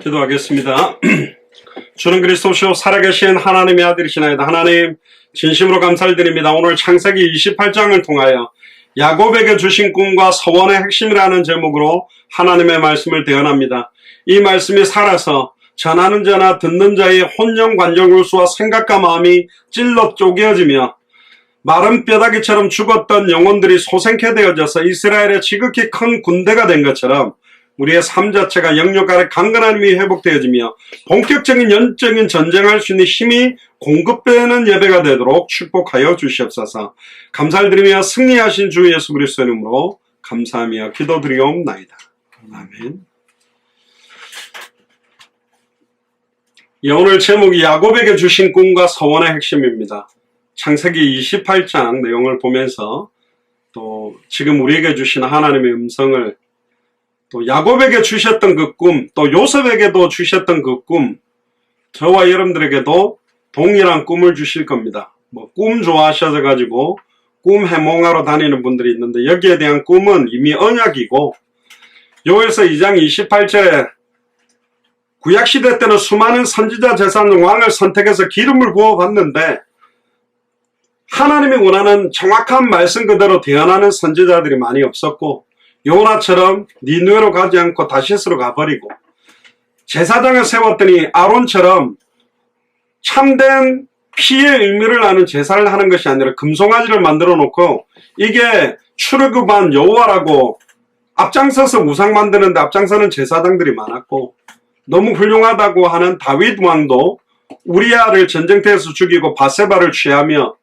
기도하겠습니다. 주는 그리스도시요 살아계신 하나님의 아들이시나이다. 하나님 진심으로 감사를 드립니다. 오늘 창세기 28장을 통하여 야곱에게 주신 꿈과 서원의 핵심이라는 제목으로 하나님의 말씀을 대언합니다. 이 말씀이 살아서 전하는 자나 듣는 자의 혼령 관절골수와 생각과 마음이 찔러 쪼개어지며 마른 뼈다귀처럼 죽었던 영혼들이 소생케 되어져서 이스라엘의 지극히 큰 군대가 된 것처럼 우리의 삶 자체가 영역 아래 강건한 힘이 회복되어지며 본격적인 영적인 전쟁할 수 있는 힘이 공급되는 예배가 되도록 축복하여 주시옵소서. 감사를 드리며 승리하신 주 예수 그리스도의 이름으로 감사하며 기도드리옵나이다. 아멘. 오늘 제목이 야곱에게 주신 꿈과 서원의 핵심입니다. 창세기 28장 내용을 보면서 또 지금 우리에게 주신 하나님의 음성을 또 야곱에게 주셨던 그 꿈, 또 요셉에게도 주셨던 그 꿈, 저와 여러분들에게도 동일한 꿈을 주실 겁니다. 꿈 좋아하셔서 가지고 꿈 해몽하러 다니는 분들이 있는데 여기에 대한 꿈은 이미 언약이고 요에서 2장 28절에 구약시대 때는 수많은 선지자 제사장 왕을 선택해서 기름을 부어봤는데 하나님이 원하는 정확한 말씀 그대로 대언하는 선지자들이 많이 없었고 요나처럼 니느웨로 가지 않고 다시스로 가버리고 제사장을 세웠더니 아론처럼 참된 피의 의미를 아는 제사를 하는 것이 아니라 금송아지를 만들어 놓고 이게 출애굽한 여호와라고 앞장서서 우상 만드는데 앞장서는 제사장들이 많았고 너무 훌륭하다고 하는 다윗 왕도 우리아를 전쟁터에서 죽이고 바세바를 취하며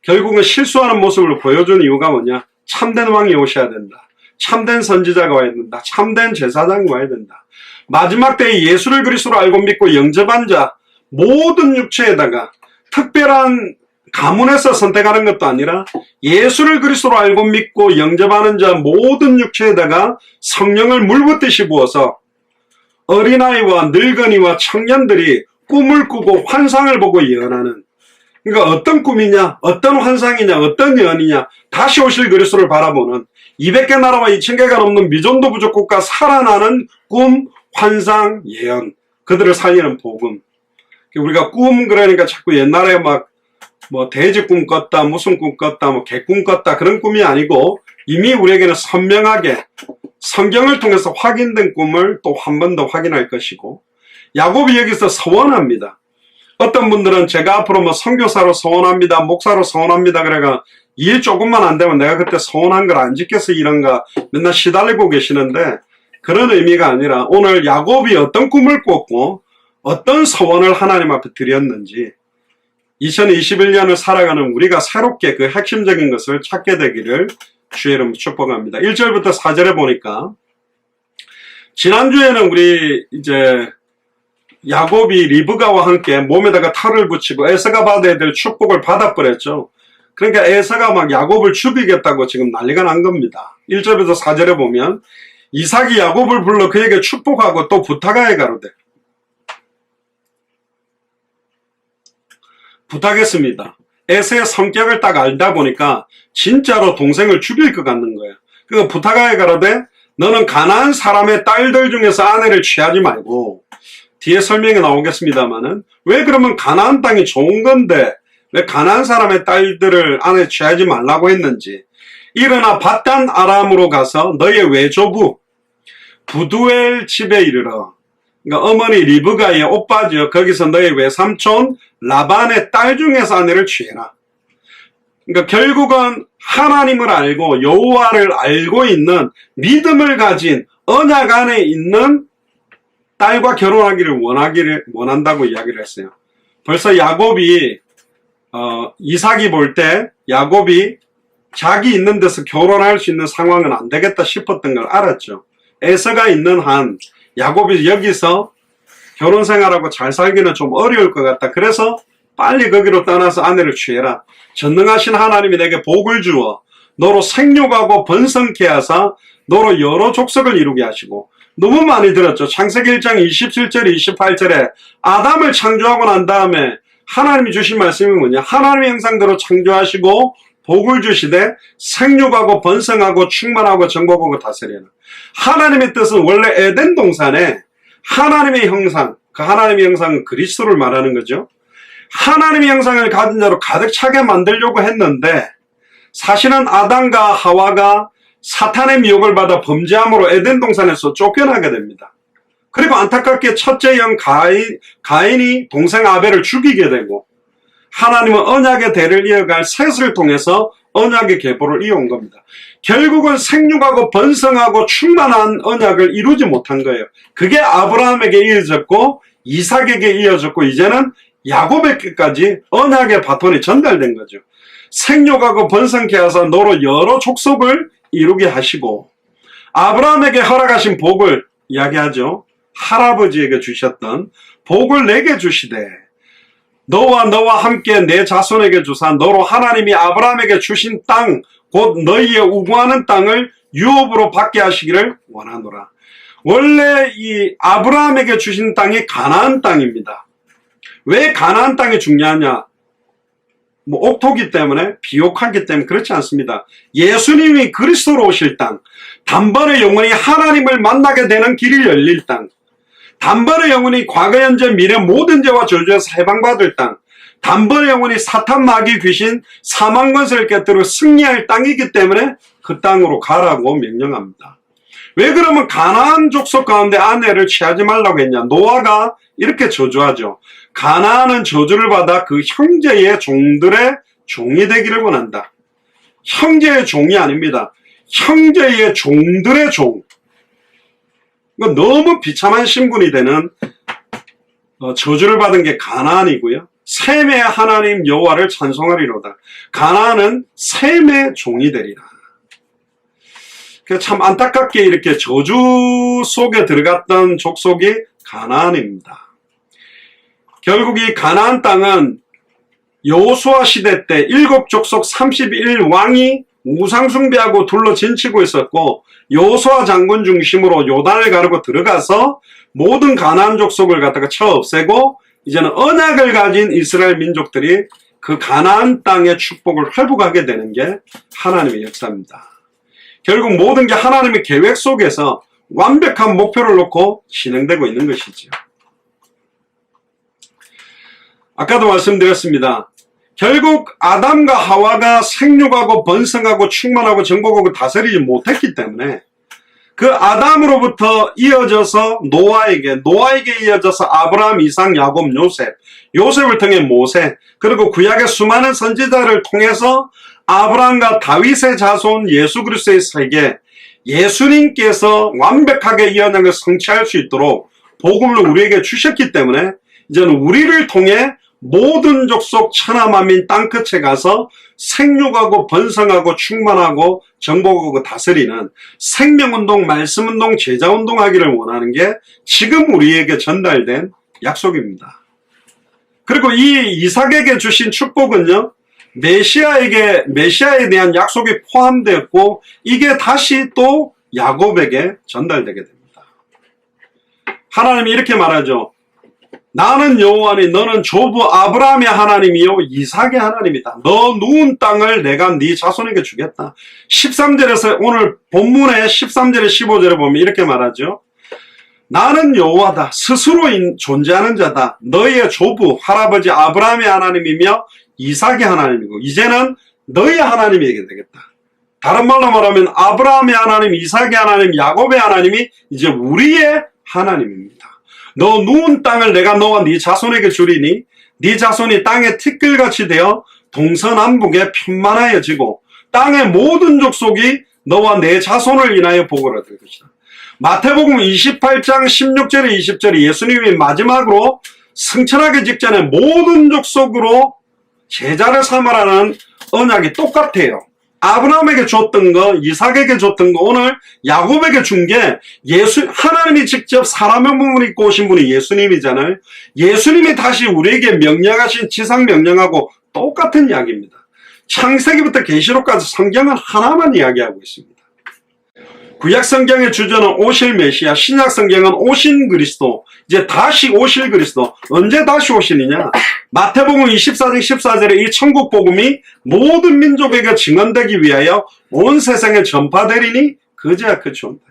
결국은 실수하는 모습을 보여준 이유가 뭐냐? 참된 왕이 오셔야 된다. 참된 선지자가 와야 된다. 참된 제사장이 와야 된다. 마지막 때에 예수를 그리스도로 알고 믿고 영접한 자 모든 육체에다가 특별한 가문에서 선택하는 것도 아니라 예수를 그리스도로 알고 믿고 영접하는 자 모든 육체에다가 성령을 물붓듯이 부어서 어린아이와 늙은이와 청년들이 꿈을 꾸고 환상을 보고 예언하는, 그러니까 어떤 꿈이냐, 어떤 환상이냐, 어떤 예언이냐, 다시 오실 그리스도를 바라보는 200개 나라와 2000개가 넘는 미전도 부족 국가 살아나는 꿈, 환상, 예언, 그들을 살리는 복음. 우리가 꿈 그러니까 자꾸 옛날에 막 돼지 꿈 꿨다, 무슨 꿈 꿨다, 개 꿈 꿨다 그런 꿈이 아니고 이미 우리에게는 선명하게 성경을 통해서 확인된 꿈을 또 한 번 더 확인할 것이고, 야곱이 여기서 서원합니다. 어떤 분들은 제가 앞으로 선교사로 서원합니다, 목사로 서원합니다 그래가 일 조금만 안 되면 내가 그때 서원한 걸 안 지켜서 이런가 맨날 시달리고 계시는데 그런 의미가 아니라 오늘 야곱이 어떤 꿈을 꿨고 어떤 서원을 하나님 앞에 드렸는지 2021년을 살아가는 우리가 새롭게 그 핵심적인 것을 찾게 되기를 주의 이름으로 축복합니다. 1절부터 4절에 보니까 지난주에는 우리 이제 야곱이 리브가와 함께 몸에다가 탈을 붙이고 에서가 받아야 될 축복을 받아버렸죠. 그러니까 에서가 막 야곱을 죽이겠다고 지금 난리가 난 겁니다. 1절부터 4절에 보면 이삭이 야곱을 불러 그에게 축복하고 또 부탁하여 가로되 부탁했습니다. 에서의 성격을 딱 알다 보니까 진짜로 동생을 죽일 것 같는 거예요. 그러니까 부탁하여 가로되 너는 가나안 사람의 딸들 중에서 아내를 취하지 말고, 뒤에 설명이 나오겠습니다만은 왜 그러면 가나안 땅이 좋은 건데 왜 가나안 사람의 딸들을 아내 취하지 말라고 했는지, 일어나 밧단 아람으로 가서 너의 외조부 부두엘 집에 이르러, 그러니까 어머니 리브가의 오빠죠. 거기서 너의 외삼촌 라반의 딸 중에서 아내를 취해라. 그러니까 결국은 하나님을 알고 여호와를 알고 있는 믿음을 가진 언약 안에 있는 딸과 결혼하기를 원한다고 이야기를 했어요. 벌써 야곱이 이삭이 볼 때 야곱이 자기 있는 데서 결혼할 수 있는 상황은 안 되겠다 싶었던 걸 알았죠. 에서가 있는 한 야곱이 여기서 결혼 생활하고 잘 살기는 좀 어려울 것 같다. 그래서 빨리 거기로 떠나서 아내를 취해라. 전능하신 하나님이 내게 복을 주어 너로 생육하고 번성케 하사 너로 여러 족속을 이루게 하시고, 너무 많이 들었죠. 창세기 1장 27절 28절에 아담을 창조하고 난 다음에 하나님이 주신 말씀이 뭐냐, 하나님의 형상대로 창조하시고 복을 주시되 생육하고 번성하고 충만하고 정복하고 다스리는, 하나님의 뜻은 원래 에덴 동산에 하나님의 형상, 그 하나님의 형상은 그리스도를 말하는 거죠. 하나님의 형상을 가진 자로 가득 차게 만들려고 했는데 사실은 아담과 하와가 사탄의 미혹을 받아 범죄함으로 에덴 동산에서 쫓겨나게 됩니다. 그리고 안타깝게 첫째 형 가인이 동생 아벨을 죽이게 되고 하나님은 언약의 대를 이어갈 셋을 통해서 언약의 계보를 이어온 겁니다. 결국은 생육하고 번성하고 충만한 언약을 이루지 못한 거예요. 그게 아브라함에게 이어졌고 이삭에게 이어졌고 이제는 야곱에게까지 언약의 바톤이 전달된 거죠. 생육하고 번성케 하사 너로 여러 족속을 이루게 하시고 아브라함에게 허락하신 복을 이야기하죠. 할아버지에게 주셨던 복을 내게 주시되 너와 함께 내 자손에게 주사 너로 하나님이 아브라함에게 주신 땅 곧 너희의 우구하는 땅을 유업으로 받게 하시기를 원하노라. 원래 이 아브라함에게 주신 땅이 가나안 땅입니다. 왜 가나안 땅이 중요하냐? 옥토기 때문에, 비옥하기 때문에 그렇지 않습니다. 예수님이 그리스도로 오실 땅, 단번에 영원히 하나님을 만나게 되는 길이 열릴 땅, 단번에 영원히 과거, 현재, 미래 모든 죄와 저주에서 해방받을 땅, 단번에 영원히 사탄, 마귀, 귀신, 사망 권세를 깨뜨리고 승리할 땅이기 때문에 그 땅으로 가라고 명령합니다. 왜 그러면 가나안 족속 가운데 아내를 취하지 말라고 했냐? 노아가 이렇게 저주하죠. 가나안은 저주를 받아 그 형제의 종들의 종이 되기를 원한다. 형제의 종이 아닙니다. 형제의 종들의 종. 이거 너무 비참한 신분이 되는 저주를 받은 게 가나안이고요. 셈의 하나님 여호와를 찬송하리로다. 가나안은 셈의 종이 되리라. 참 안타깝게 이렇게 저주 속에 들어갔던 족속이 가나안입니다. 결국 이 가나안 땅은 여호수아 시대 때 7족속 31왕이 우상숭배하고 둘러 진치고 있었고 여호수아 장군 중심으로 요단을 가르고 들어가서 모든 가나안 족속을 갖다가 쳐 없애고 이제는 언약을 가진 이스라엘 민족들이 그 가나안 땅의 축복을 회복하게 되는 게 하나님의 역사입니다. 결국 모든 게 하나님의 계획 속에서 완벽한 목표를 놓고 진행되고 있는 것이지요. 아까도 말씀드렸습니다. 결국 아담과 하와가 생육하고 번성하고 충만하고 정복하고 다스리지 못했기 때문에 그 아담으로부터 이어져서 노아에게 이어져서 아브라함, 이삭, 야곱, 요셉을 통해 모세, 그리고 구약의 수많은 선지자를 통해서 아브라함과 다윗의 자손 예수 그리스도의 세계, 예수님께서 완벽하게 이 언약을 성취할 수 있도록 복음을 우리에게 주셨기 때문에 이제는 우리를 통해 모든 족속 천하만민 땅끝에 가서 생육하고 번성하고 충만하고 정복하고 다스리는 생명운동, 말씀운동, 제자운동 하기를 원하는 게 지금 우리에게 전달된 약속입니다. 그리고 이 이삭에게 주신 축복은요, 메시아에 대한 약속이 포함되었고 이게 다시 또 야곱에게 전달되게 됩니다. 하나님이 이렇게 말하죠. 나는 여호와니 너는 조부 아브라함의 하나님이요 이삭의 하나님이다. 너 누운 땅을 내가 네 자손에게 주겠다. 13절에서 오늘 본문의 13절에 15절에 보면 이렇게 말하죠. 나는 여호와다. 스스로 존재하는 자다. 너희의 조부 할아버지 아브라함의 하나님이며 이삭의 하나님이고 이제는 너희의 하나님이 되겠다. 다른 말로 말하면 아브라함의 하나님, 이삭의 하나님, 야곱의 하나님이 이제 우리의 하나님입니다. 너 누운 땅을 내가 너와 네 자손에게 주리니 네 자손이 땅의 티끌같이 되어 동서남북에 편만하여지고 땅의 모든 족속이 너와 내 자손을 인하여 복을 얻을 것이다. 마태복음 28장 16절에 20절에 예수님이 마지막으로 승천하기 직전에 모든 족속으로 제자를 삼으라는 언약이 똑같아요. 아브라함에게 줬던 거, 이삭에게 줬던 거, 오늘 야곱에게 준 게 하나님이 직접 사람의 몸을 입고 오신 분이 예수님이잖아요. 예수님이 다시 우리에게 명령하신 지상 명령하고 똑같은 이야기입니다. 창세기부터 계시록까지 성경은 하나만 이야기하고 있습니다. 구약 성경의 주제는 오실 메시아, 신약 성경은 오신 그리스도, 이제 다시 오실 그리스도. 언제 다시 오시느냐? 마태복음 24장 14절에 이 천국 복음이 모든 민족에게 증언되기 위하여 온 세상에 전파되리니 그제야 끝이 온다.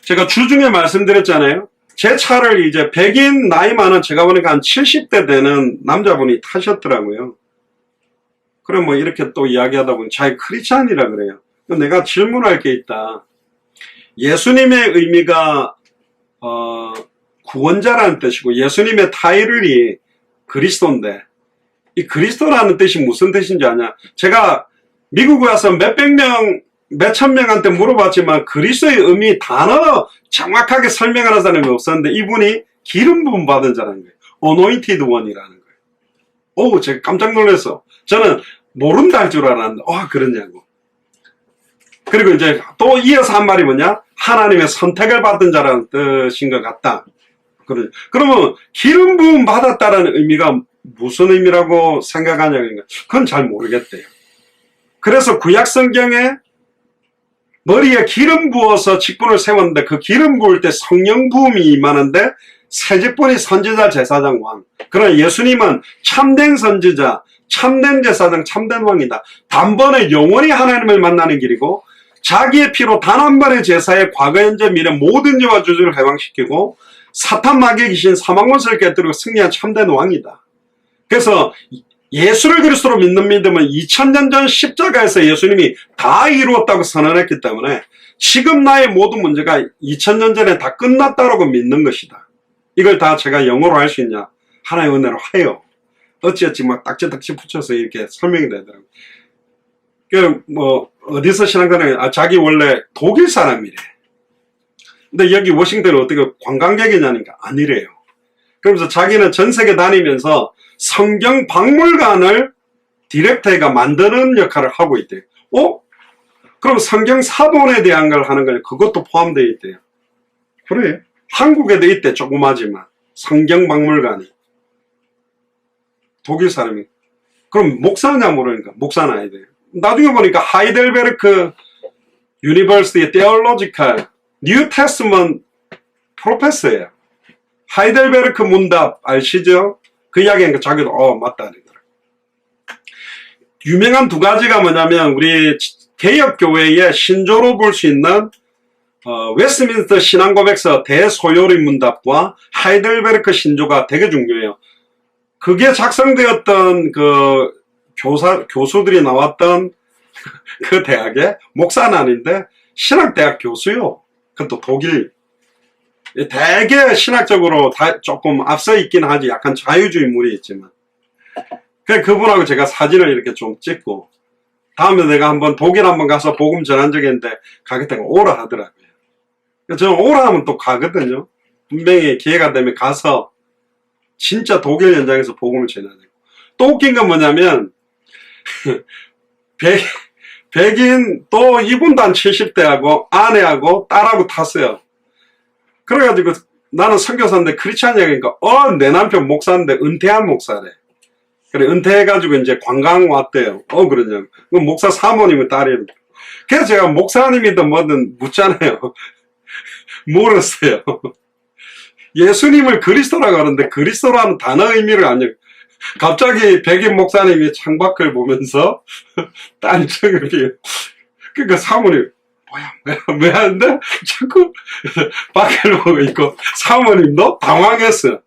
제가 주중에 말씀드렸잖아요. 제 차를 이제 백인 나이 많은 제가 보니까 한 70대 되는 남자분이 타셨더라고요. 그럼 뭐 이렇게 또 이야기하다 보니 자기 크리스찬이라 그래요. 내가 질문할 게 있다. 예수님의 의미가 구원자라는 뜻이고 예수님의 타이틀이 그리스도인데 이 그리스도라는 뜻이 무슨 뜻인지 아냐? 제가 미국에 와서 몇천 명한테 물어봤지만 그리스도의 의미 단어 정확하게 설명하는 사람이 없었는데 이분이 기름 부음 받은 자라는 거예요. Anointed One이라는 거예요. 오, 제가 깜짝 놀랐어. 저는 모른다 할 줄 알았는데 그러냐고. 그리고 이제 또 이어서 한 말이 뭐냐? 하나님의 선택을 받은 자라는 뜻인 것 같다. 그러면 기름 부음 받았다라는 의미가 무슨 의미라고 생각하냐니까 그건 잘 모르겠대요. 그래서 구약 성경에 머리에 기름 부어서 직분을 세웠는데 그 기름 부을 때 성령 부음이 임하는데 세 직분이 선지자, 제사장, 왕. 그러나 예수님은 참된 선지자, 참된 제사장, 참된 왕이다. 단번에 영원히 하나님을 만나는 길이고 자기의 피로 단 한 번의 제사에 과거, 현재, 미래 모든 죄와 저주를 해방시키고 사탄 마귀의 귀신 사망권세를 깨뜨리고 승리한 참된 왕이다. 그래서 예수를 그리스도로 믿는 믿음은 2000년 전 십자가에서 예수님이 다 이루었다고 선언했기 때문에 지금 나의 모든 문제가 2000년 전에 다 끝났다라고 믿는 것이다. 이걸 다 제가 영어로 할 수 있냐? 하나의 은혜로 하여. 어찌어찌 막 딱지딱지 붙여서 이렇게 설명이 되더라고요. 어디서 신앙가는 자기 원래 독일 사람이래. 근데 여기 워싱턴은 어떻게 관광객이냐니까 아니래요. 그러면서 자기는 전 세계 다니면서 성경 박물관을 디렉터가 만드는 역할을 하고 있대요. 그럼 성경 사본에 대한 걸 하는 거예요. 그것도 포함되어 있대요. 그래. 한국에도 있대, 조그마지만. 성경 박물관이. 독일 사람이. 그럼 목사냐 모르니까 목사는 아니대요. 나중에 보니까 하이델베르크 유니버시티 테올로지컬 뉴 테스트먼트 프로페서예요. 하이델베르크 문답 아시죠? 그 이야기하니까 자기도 맞다 그러더라고요. 유명한 두 가지가 뭐냐면 우리 개혁교회의 신조로 볼 수 있는 웨스트민스터 신앙고백서 대소요리 문답과 하이델베르크 신조가 되게 중요해요. 그게 작성되었던 그 교수들이 나왔던 그 대학에 목사는 아닌데 신학대학 교수요. 그것도 독일. 되게 신학적으로 조금 앞서 있긴 하지. 약간 자유주의물이 있지만. 그분하고 제가 사진을 이렇게 좀 찍고 다음에 내가 한번 독일 한번 가서 복음 전한 적이 있는데 가겠다고 오라 하더라고요. 저는 오라 하면 또 가거든요. 분명히 기회가 되면 가서 진짜 독일 현장에서 복음을 전해야 되고. 또 웃긴 건 뭐냐면 백인 또 이분도 한 70대하고 아내하고 딸하고 탔어요. 그래가지고 나는 선교사인데 크리스찬이니까 내 남편 목사인데 은퇴한 목사래. 그래 은퇴해가지고 이제 관광 왔대요. 그러냐고. 그럼 목사 사모님의 딸이에요. 그래서 제가 목사님이든 뭐든 묻잖아요. 물었어요. 예수님을 그리스도라고 하는데 그리스도라는 단어 의미를 아니에요. 갑자기 백인 목사님이 창밖을 보면서 딴청을 그러니까 사모님 왜 하는데 자꾸 밖을 보고 있고 사모님도 당황했어요.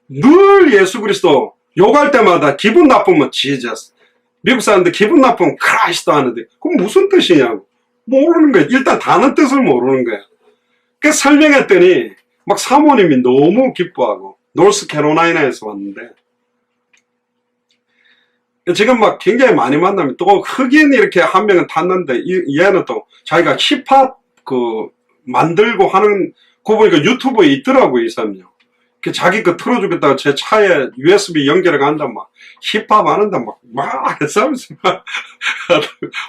늘 예수 그리스도 욕할 때마다 기분 나쁘면 지저스, 미국 사람들 기분 나쁘면 크라이스트 하는데 그건 무슨 뜻이냐고 모르는 거예요. 일단 단어 뜻을 모르는 거예요. 그래서 설명했더니 막 사모님이 너무 기뻐하고 노스캐롤라이나에서 왔는데 지금 막 굉장히 많이 만나면 또 흑인 이렇게 한 명은 탔는데 얘는 또 자기가 힙합 만들고 하는 거 보니까 유튜브에 있더라고요. 이 사람요. 자기 거 틀어주겠다고 제 차에 USB 연결해 간다 막 힙합 하는다 막 해서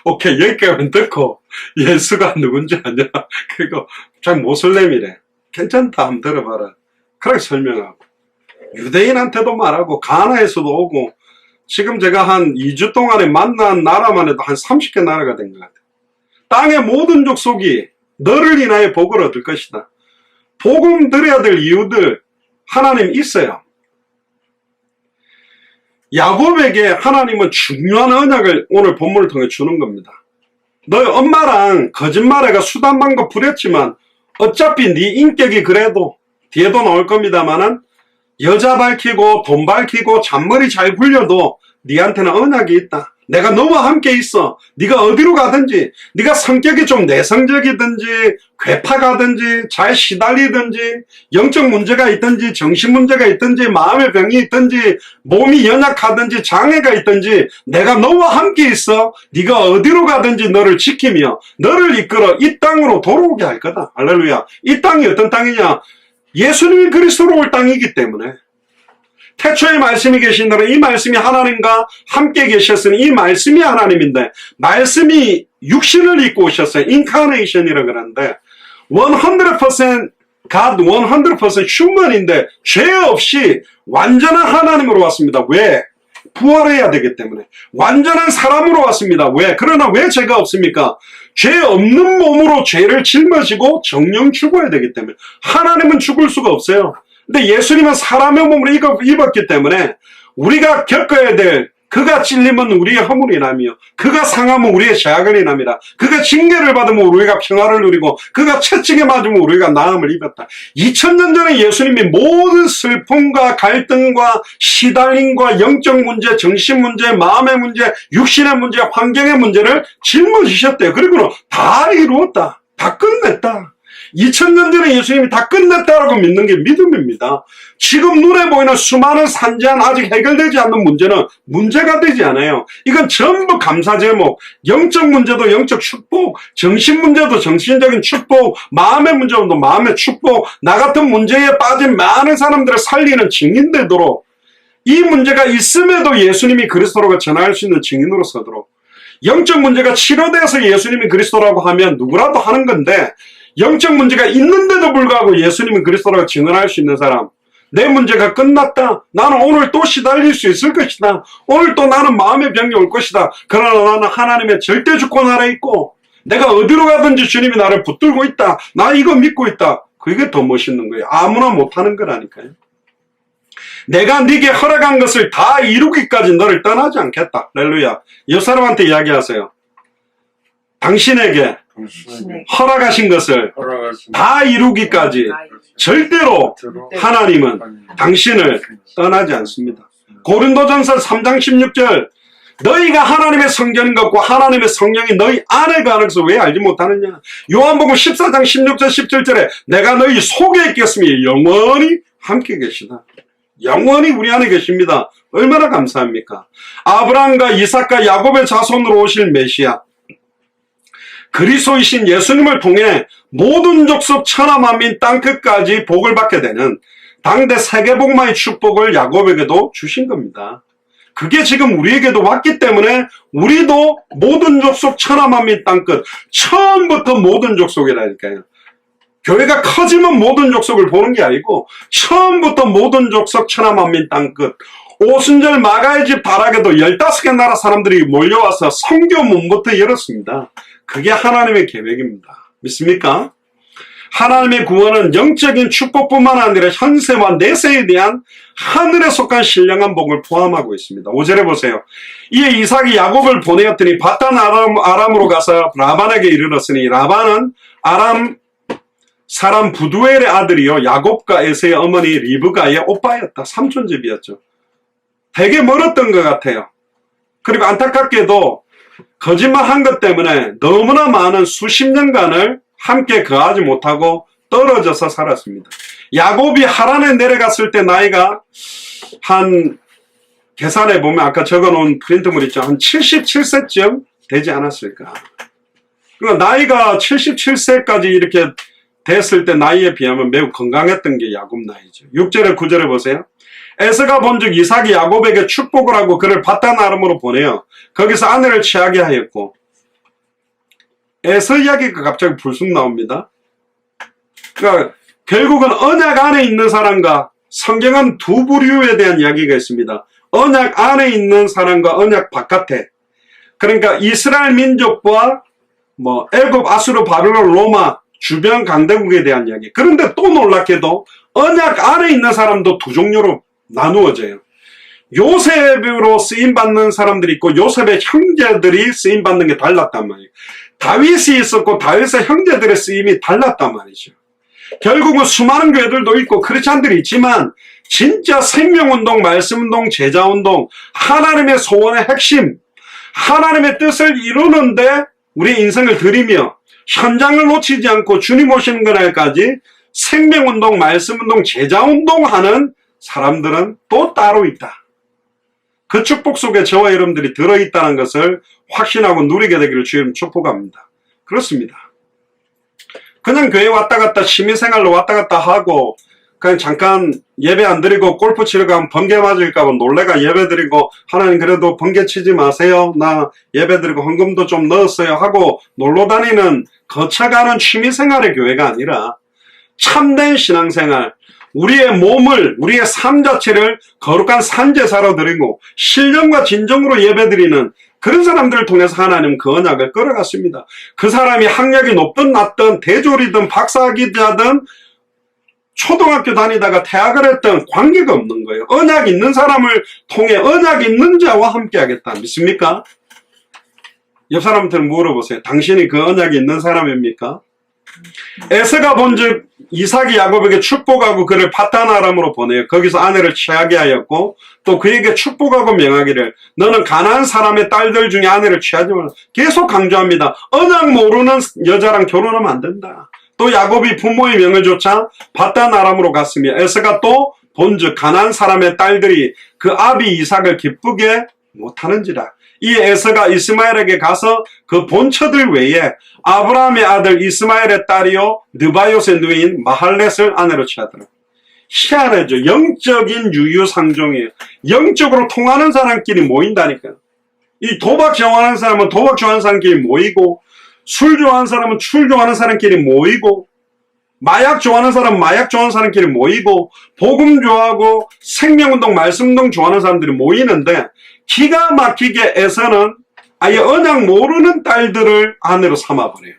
오케이 여기까지만 듣고 예수가 누군지 아냐 그거 자기 모슬렘이래. 괜찮다 한번 들어봐라. 그렇게 설명하고 유대인한테도 말하고 가나에서도 오고 지금 제가 한 2주 동안에 만난 나라만 해도 한 30개 나라가 된 것 같아요. 땅의 모든 족속이 너를 인하여 복을 얻을 것이다. 복음 드려야 될 이유들 하나님 있어요. 야곱에게 하나님은 중요한 언약을 오늘 본문을 통해 주는 겁니다. 너희 엄마랑 거짓말해가 수단 방법 부렸지만 어차피 네 인격이 그래도 뒤에도 나올 겁니다만은 여자 밝히고 돈 밝히고 잔머리 잘 굴려도 네한테는 언약이 있다. 내가 너와 함께 있어. 네가 어디로 가든지, 네가 성격이 좀 내성적이든지 괴팍하든지 잘 시달리든지 영적 문제가 있든지 정신 문제가 있든지 마음의 병이 있든지 몸이 연약하든지 장애가 있든지 내가 너와 함께 있어. 네가 어디로 가든지 너를 지키며 너를 이끌어 이 땅으로 돌아오게 할 거다. 할렐루야. 이 땅이 어떤 땅이냐? 예수님이 그리스도로 올 땅이기 때문에 태초에 말씀이 계신 대로 이 말씀이 하나님과 함께 계셨으니 이 말씀이 하나님인데 말씀이 육신을 입고 오셨어요. 인카네이션이라고 그러는데 100% God, 100% human인데 죄 없이 완전한 하나님으로 왔습니다. 왜? 부활해야 되기 때문에. 완전한 사람으로 왔습니다. 왜? 그러나 왜 죄가 없습니까? 죄 없는 몸으로 죄를 짊어지고 정령 죽어야 되기 때문에. 하나님은 죽을 수가 없어요. 근데 예수님은 사람의 몸을 입었기 때문에 우리가 겪어야 될 그가 찔림은 우리의 허물이 남이요 그가 상함은 우리의 죄악을 인함이라. 그가 징계를 받으면 우리가 평화를 누리고 그가 채찍에 맞으면 우리가 나음을 입었다. 2000년 전에 예수님이 모든 슬픔과 갈등과 시달림과 영적 문제, 정신 문제, 마음의 문제, 육신의 문제, 환경의 문제를 짊어지셨대요. 그리고는 다 이루었다. 다 끝냈다. 2000년 전에 예수님이 다 끝냈다라고 믿는 게 믿음입니다. 지금 눈에 보이는 수많은 산재한 아직 해결되지 않는 문제는 문제가 되지 않아요. 이건 전부 감사 제목. 영적 문제도 영적 축복, 정신 문제도 정신적인 축복, 마음의 문제도 마음의 축복, 나 같은 문제에 빠진 많은 사람들을 살리는 증인 되도록 이 문제가 있음에도 예수님이 그리스도라고 전할 수 있는 증인으로 서도록 영적 문제가 치료돼서 예수님이 그리스도라고 하면 누구라도 하는 건데 영적 문제가 있는데도 불구하고 예수님은 그리스도라고 증언할 수 있는 사람. 내 문제가 끝났다. 나는 오늘 또 시달릴 수 있을 것이다. 오늘 또 나는 마음의 병이 올 것이다. 그러나 나는 하나님의 절대 주권 아래 있고 내가 어디로 가든지 주님이 나를 붙들고 있다. 나 이거 믿고 있다. 그게 더 멋있는 거예요. 아무나 못하는 거라니까요. 내가 네게 허락한 것을 다 이루기까지 너를 떠나지 않겠다. 할렐루야. 옆 사람한테 이야기하세요. 당신에게 허락하신 것을 다 이루기까지 절대로 하나님은 당신을 떠나지 않습니다. 고린도전서 3장 16절 너희가 하나님의 성전인 것과 하나님의 성령이 너희 안에 가는 것을 왜 알지 못하느냐. 요한복음 14장 16절 17절에 내가 너희 속에 있겠으니 영원히 함께 계시다. 영원히 우리 안에 계십니다. 얼마나 감사합니까. 아브라함과 이삭과 야곱의 자손으로 오실 메시아 그리스도이신 예수님을 통해 모든 족속 천하 만민 땅끝까지 복을 받게 되는 당대 세계복마의 축복을 야곱에게도 주신 겁니다. 그게 지금 우리에게도 왔기 때문에 우리도 모든 족속 천하 만민 땅끝 처음부터 모든 족속이라니까요. 교회가 커지면 모든 족속을 보는 게 아니고 처음부터 모든 족속 천하 만민 땅끝 오순절 마가의 집 다락에도 15개 나라 사람들이 몰려와서 성교 문부터 열었습니다. 그게 하나님의 계획입니다. 믿습니까? 하나님의 구원은 영적인 축복뿐만 아니라 현세와 내세에 대한 하늘에 속한 신령한 복을 포함하고 있습니다. 5절에 보세요. 이에 이삭이 야곱을 보내었더니 바단 아람으로 가서 라반에게 이르렀으니 라반은 아람 사람 부두엘의 아들이요 야곱과 에서의 어머니 리브가의 오빠였다. 삼촌집이었죠. 되게 멀었던 것 같아요. 그리고 안타깝게도 거짓말한 것 때문에 너무나 많은 수십 년간을 함께 거하지 못하고 떨어져서 살았습니다. 야곱이 하란에 내려갔을 때 나이가 한 계산해 보면 아까 적어놓은 프린트물 있죠. 한 77세쯤 되지 않았을까. 그러니까 나이가 77세까지 이렇게 됐을 때 나이에 비하면 매우 건강했던 게 야곱 나이죠. 6절에 9절에 보세요. 에서가 본즉 이삭이 야곱에게 축복을 하고 그를 바단 아람으로 보내어 거기서 아내를 취하게 하였고 에서 이야기가 갑자기 불쑥 나옵니다. 그러니까 결국은 언약 안에 있는 사람과 성경은 두 부류에 대한 이야기가 있습니다. 언약 안에 있는 사람과 언약 바깥에. 그러니까 이스라엘 민족과 애굽, 아수르, 바벨론, 로마 주변 강대국에 대한 이야기. 그런데 또 놀랍게도 언약 안에 있는 사람도 두 종류로 나누어져요. 요셉으로 쓰임받는 사람들이 있고 요셉의 형제들이 쓰임받는 게 달랐단 말이에요. 다윗이 있었고 다윗의 형제들의 쓰임이 달랐단 말이죠. 결국은 수많은 교회들도 있고 크리스찬들이 있지만 진짜 생명운동, 말씀운동, 제자운동, 하나님의 소원의 핵심, 하나님의 뜻을 이루는데 우리 인생을 들이며 현장을 놓치지 않고 주님 오시는 그날까지 생명운동, 말씀운동, 제자운동하는 사람들은 또 따로 있다. 그 축복 속에 저와 여러분들이 들어있다는 것을 확신하고 누리게 되기를 주님 축복합니다. 그렇습니다. 그냥 교회 왔다 갔다 취미생활로 왔다 갔다 하고 그냥 잠깐 예배 안 드리고 골프 치러 가면 번개 맞을까 봐 놀래가 예배 드리고 하나님 그래도 번개 치지 마세요. 나 예배 드리고 헌금도 좀 넣었어요 하고 놀러 다니는 거쳐가는 취미생활의 교회가 아니라 참된 신앙생활, 우리의 몸을, 우리의 삶 자체를 거룩한 산제사로 드리고 신령과 진정으로 예배드리는 그런 사람들을 통해서 하나님은 그 언약을 끌어갔습니다. 그 사람이 학력이 높든 낮든 대졸이든 박사학위자든 초등학교 다니다가 대학을 했던 관계가 없는 거예요. 언약 있는 사람을 통해 언약 있는 자와 함께 하겠다. 믿습니까? 옆 사람한테는 물어보세요. 당신이 그 언약이 있는 사람입니까? 에서가 본즉 이삭이 야곱에게 축복하고 그를 파단 아람으로 보내요. 거기서 아내를 취하게 하였고 또 그에게 축복하고 명하기를 너는 가나안 사람의 딸들 중에 아내를 취하지 말라. 계속 강조합니다. 언약 모르는 여자랑 결혼하면 안 된다. 또 야곱이 부모의 명을 좇아 파단 아람으로 갔으며 에서가 또 본즉 가나안 사람의 딸들이 그 아비 이삭을 기쁘게 못하는지라. 이 에서가 이스마엘에게 가서 그 본처들 외에 아브라함의 아들 이스마엘의 딸이요 느바요스의 누이인 마할렛을 아내로 취하더라. 희한하죠. 영적인 유유상종이에요. 영적으로 통하는 사람끼리 모인다니까요. 이 도박 좋아하는 사람은 도박 좋아하는 사람끼리 모이고 술 좋아하는 사람은 술 좋아하는 사람끼리 모이고 마약 좋아하는 사람은 마약 좋아하는 사람끼리 모이고 복음 좋아하고 생명운동, 말씀운동 좋아하는 사람들이 모이는데 기가 막히게 에서는 아예 언약 모르는 딸들을 아내로 삼아버려요.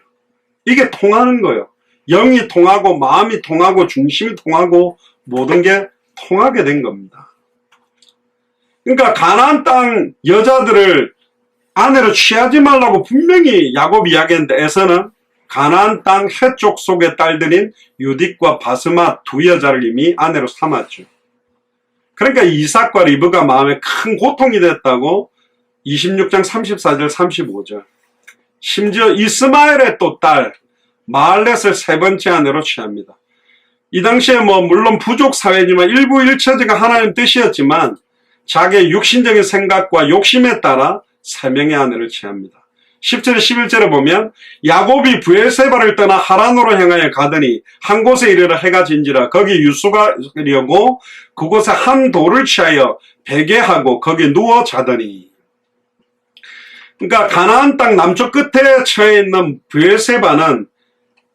이게 통하는 거예요. 영이 통하고 마음이 통하고 중심이 통하고 모든 게 통하게 된 겁니다. 그러니까 가나안 땅 여자들을 아내로 취하지 말라고 분명히 야곱이 이야기했는데 에서는 가나안 땅 해쪽 속의 딸들인 유딕과 바스맛 두 여자를 이미 아내로 삼았죠. 그러니까 이삭과 리브가 마음에 큰 고통이 됐다고 26장 34절 35절 심지어 이스마엘의 또 딸 마할렛을 세 번째 아내로 취합니다. 이 당시에 물론 부족 사회지만 일부 일처제가 하나님 뜻이었지만 자기의 육신적인 생각과 욕심에 따라 세 명의 아내를 취합니다. 10절 11절에 보면 야곱이 브엘세바를 떠나 하란으로 향하여 가더니 한 곳에 이르러 해가 진지라 거기 유수가 려고 그곳에 한 돌을 취하여 베개하고 거기 누워 자더니. 그러니까 가나안 땅 남쪽 끝에 처해 있는 브엘세바는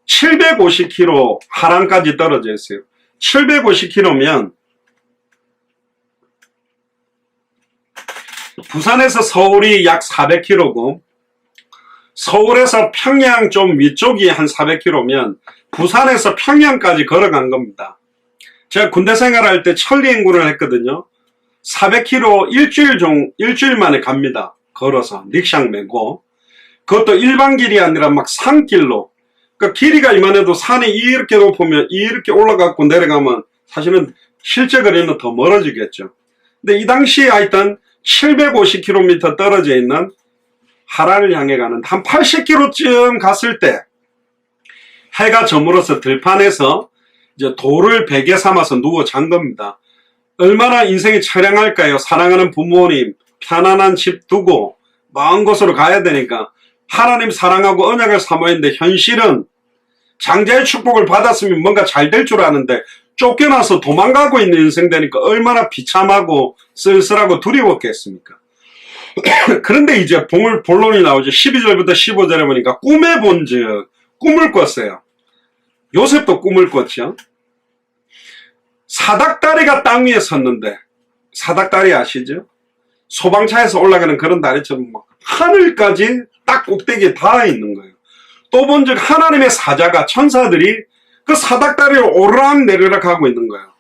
750km 하란까지 떨어져 있어요. 750km면 부산에서 서울이 약 400km고 서울에서 평양 좀 위쪽이 한 400km면 부산에서 평양까지 걸어간 겁니다. 제가 군대 생활할 때 천리행군을 했거든요. 400km 일주일 만에 갑니다. 걸어서 릭샹 메고 그것도 일반 길이 아니라 막 산길로. 그러니까 길이가 이만해도 산이 이렇게 높으면 이렇게 올라가고 내려가면 사실은 실제 거리는 더 멀어지겠죠. 근데 이 당시에 하여튼 750km 떨어져 있는 하란을 향해 가는 한 80km쯤 갔을 때 해가 저물어서 들판에서 이제 돌을 베개 삼아서 누워 잔 겁니다. 얼마나 인생이 처량할까요? 사랑하는 부모님, 편안한 집 두고 먼 곳으로 가야 되니까 하나님 사랑하고 언약을 삼아야 하는데 현실은 장자의 축복을 받았으면 뭔가 잘 될 줄 아는데 쫓겨나서 도망가고 있는 인생 되니까 얼마나 비참하고 쓸쓸하고 두려웠겠습니까? 그런데 이제 본론이 나오죠. 12절부터 15절에 보니까 꿈에 본즉 꿈을 꿨어요. 요셉도 꿈을 꿨죠. 사닥다리가 땅 위에 섰는데 사닥다리 아시죠? 소방차에서 올라가는 그런 다리처럼 막 하늘까지 딱 꼭대기에 닿아 있는 거예요. 또 본즉 하나님의 사자가 천사들이 그 사닥다리를 오르락 내리락 하고 있는 거예요.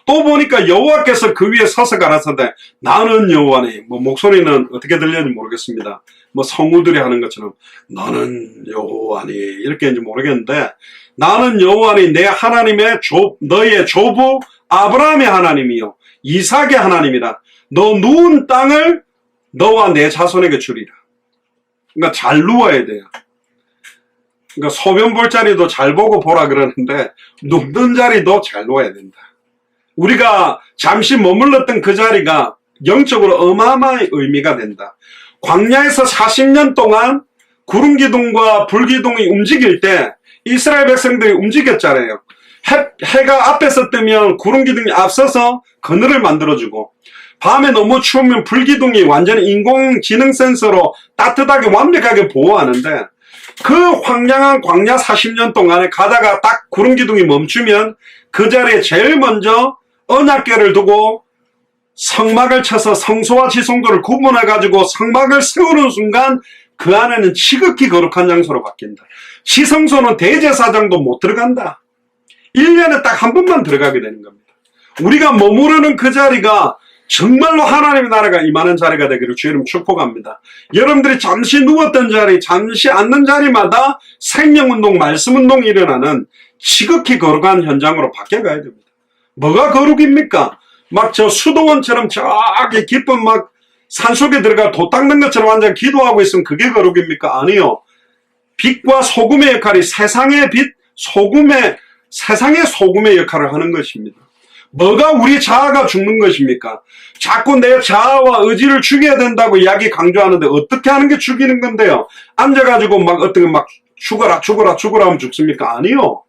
또 보니까 여호와께서 그 위에 서서 가라사대 나는 여호와니. 뭐 목소리는 어떻게 들렸는지 모르겠습니다. 뭐 성우들이 하는 것처럼 나는 여호와니 이렇게 인지 모르겠는데, 나는 여호와니 내 하나님의 너의 조부 아브라함의 하나님이요 이삭의 하나님이라. 너 누운 땅을 너와 내 자손에게 주리라. 그러니까 잘 누워야 돼요. 그러니까 소변 볼 자리도 잘 보고 보라 그러는데 눕는 자리도 잘 누워야 된다. 우리가 잠시 머물렀던 그 자리가 영적으로 어마어마한 의미가 된다. 광야에서 40년 동안 구름기둥과 불기둥이 움직일 때 이스라엘 백성들이 움직였잖아요. 해가 앞에서 뜨면 구름기둥이 앞서서 그늘을 만들어주고, 밤에 너무 추우면 불기둥이 완전히 인공지능 센서로 따뜻하게 완벽하게 보호하는데, 그 황량한 광야 40년 동안에 가다가 딱 구름기둥이 멈추면 그 자리에 제일 먼저 언약궤를 두고 성막을 쳐서 성소와 지성소를 구분해가지고 성막을 세우는 순간 그 안에는 지극히 거룩한 장소로 바뀐다. 지성소는 대제사장도 못 들어간다. 1년에 딱 한 번만 들어가게 되는 겁니다. 우리가 머무르는 그 자리가 정말로 하나님의 나라가 임하는 자리가 되기를 주의 이름 축복합니다. 여러분들이 잠시 누웠던 자리, 잠시 앉는 자리마다 생명운동, 말씀운동이 일어나는 지극히 거룩한 현장으로 바뀌어가야 됩니다. 뭐가 거룩입니까? 막 저 수도원처럼 저기 깊은 막 산속에 들어가 도 닦는 것처럼 완전 기도하고 있으면 그게 거룩입니까? 아니요. 빛과 소금의 역할이 세상의 빛, 세상의 소금의 역할을 하는 것입니다. 뭐가 우리 자아가 죽는 것입니까? 자꾸 내 자아와 의지를 죽여야 된다고 이야기 강조하는데 어떻게 하는 게 죽이는 건데요? 앉아가지고 막 어떻게 막 죽어라 하면 죽습니까? 아니요.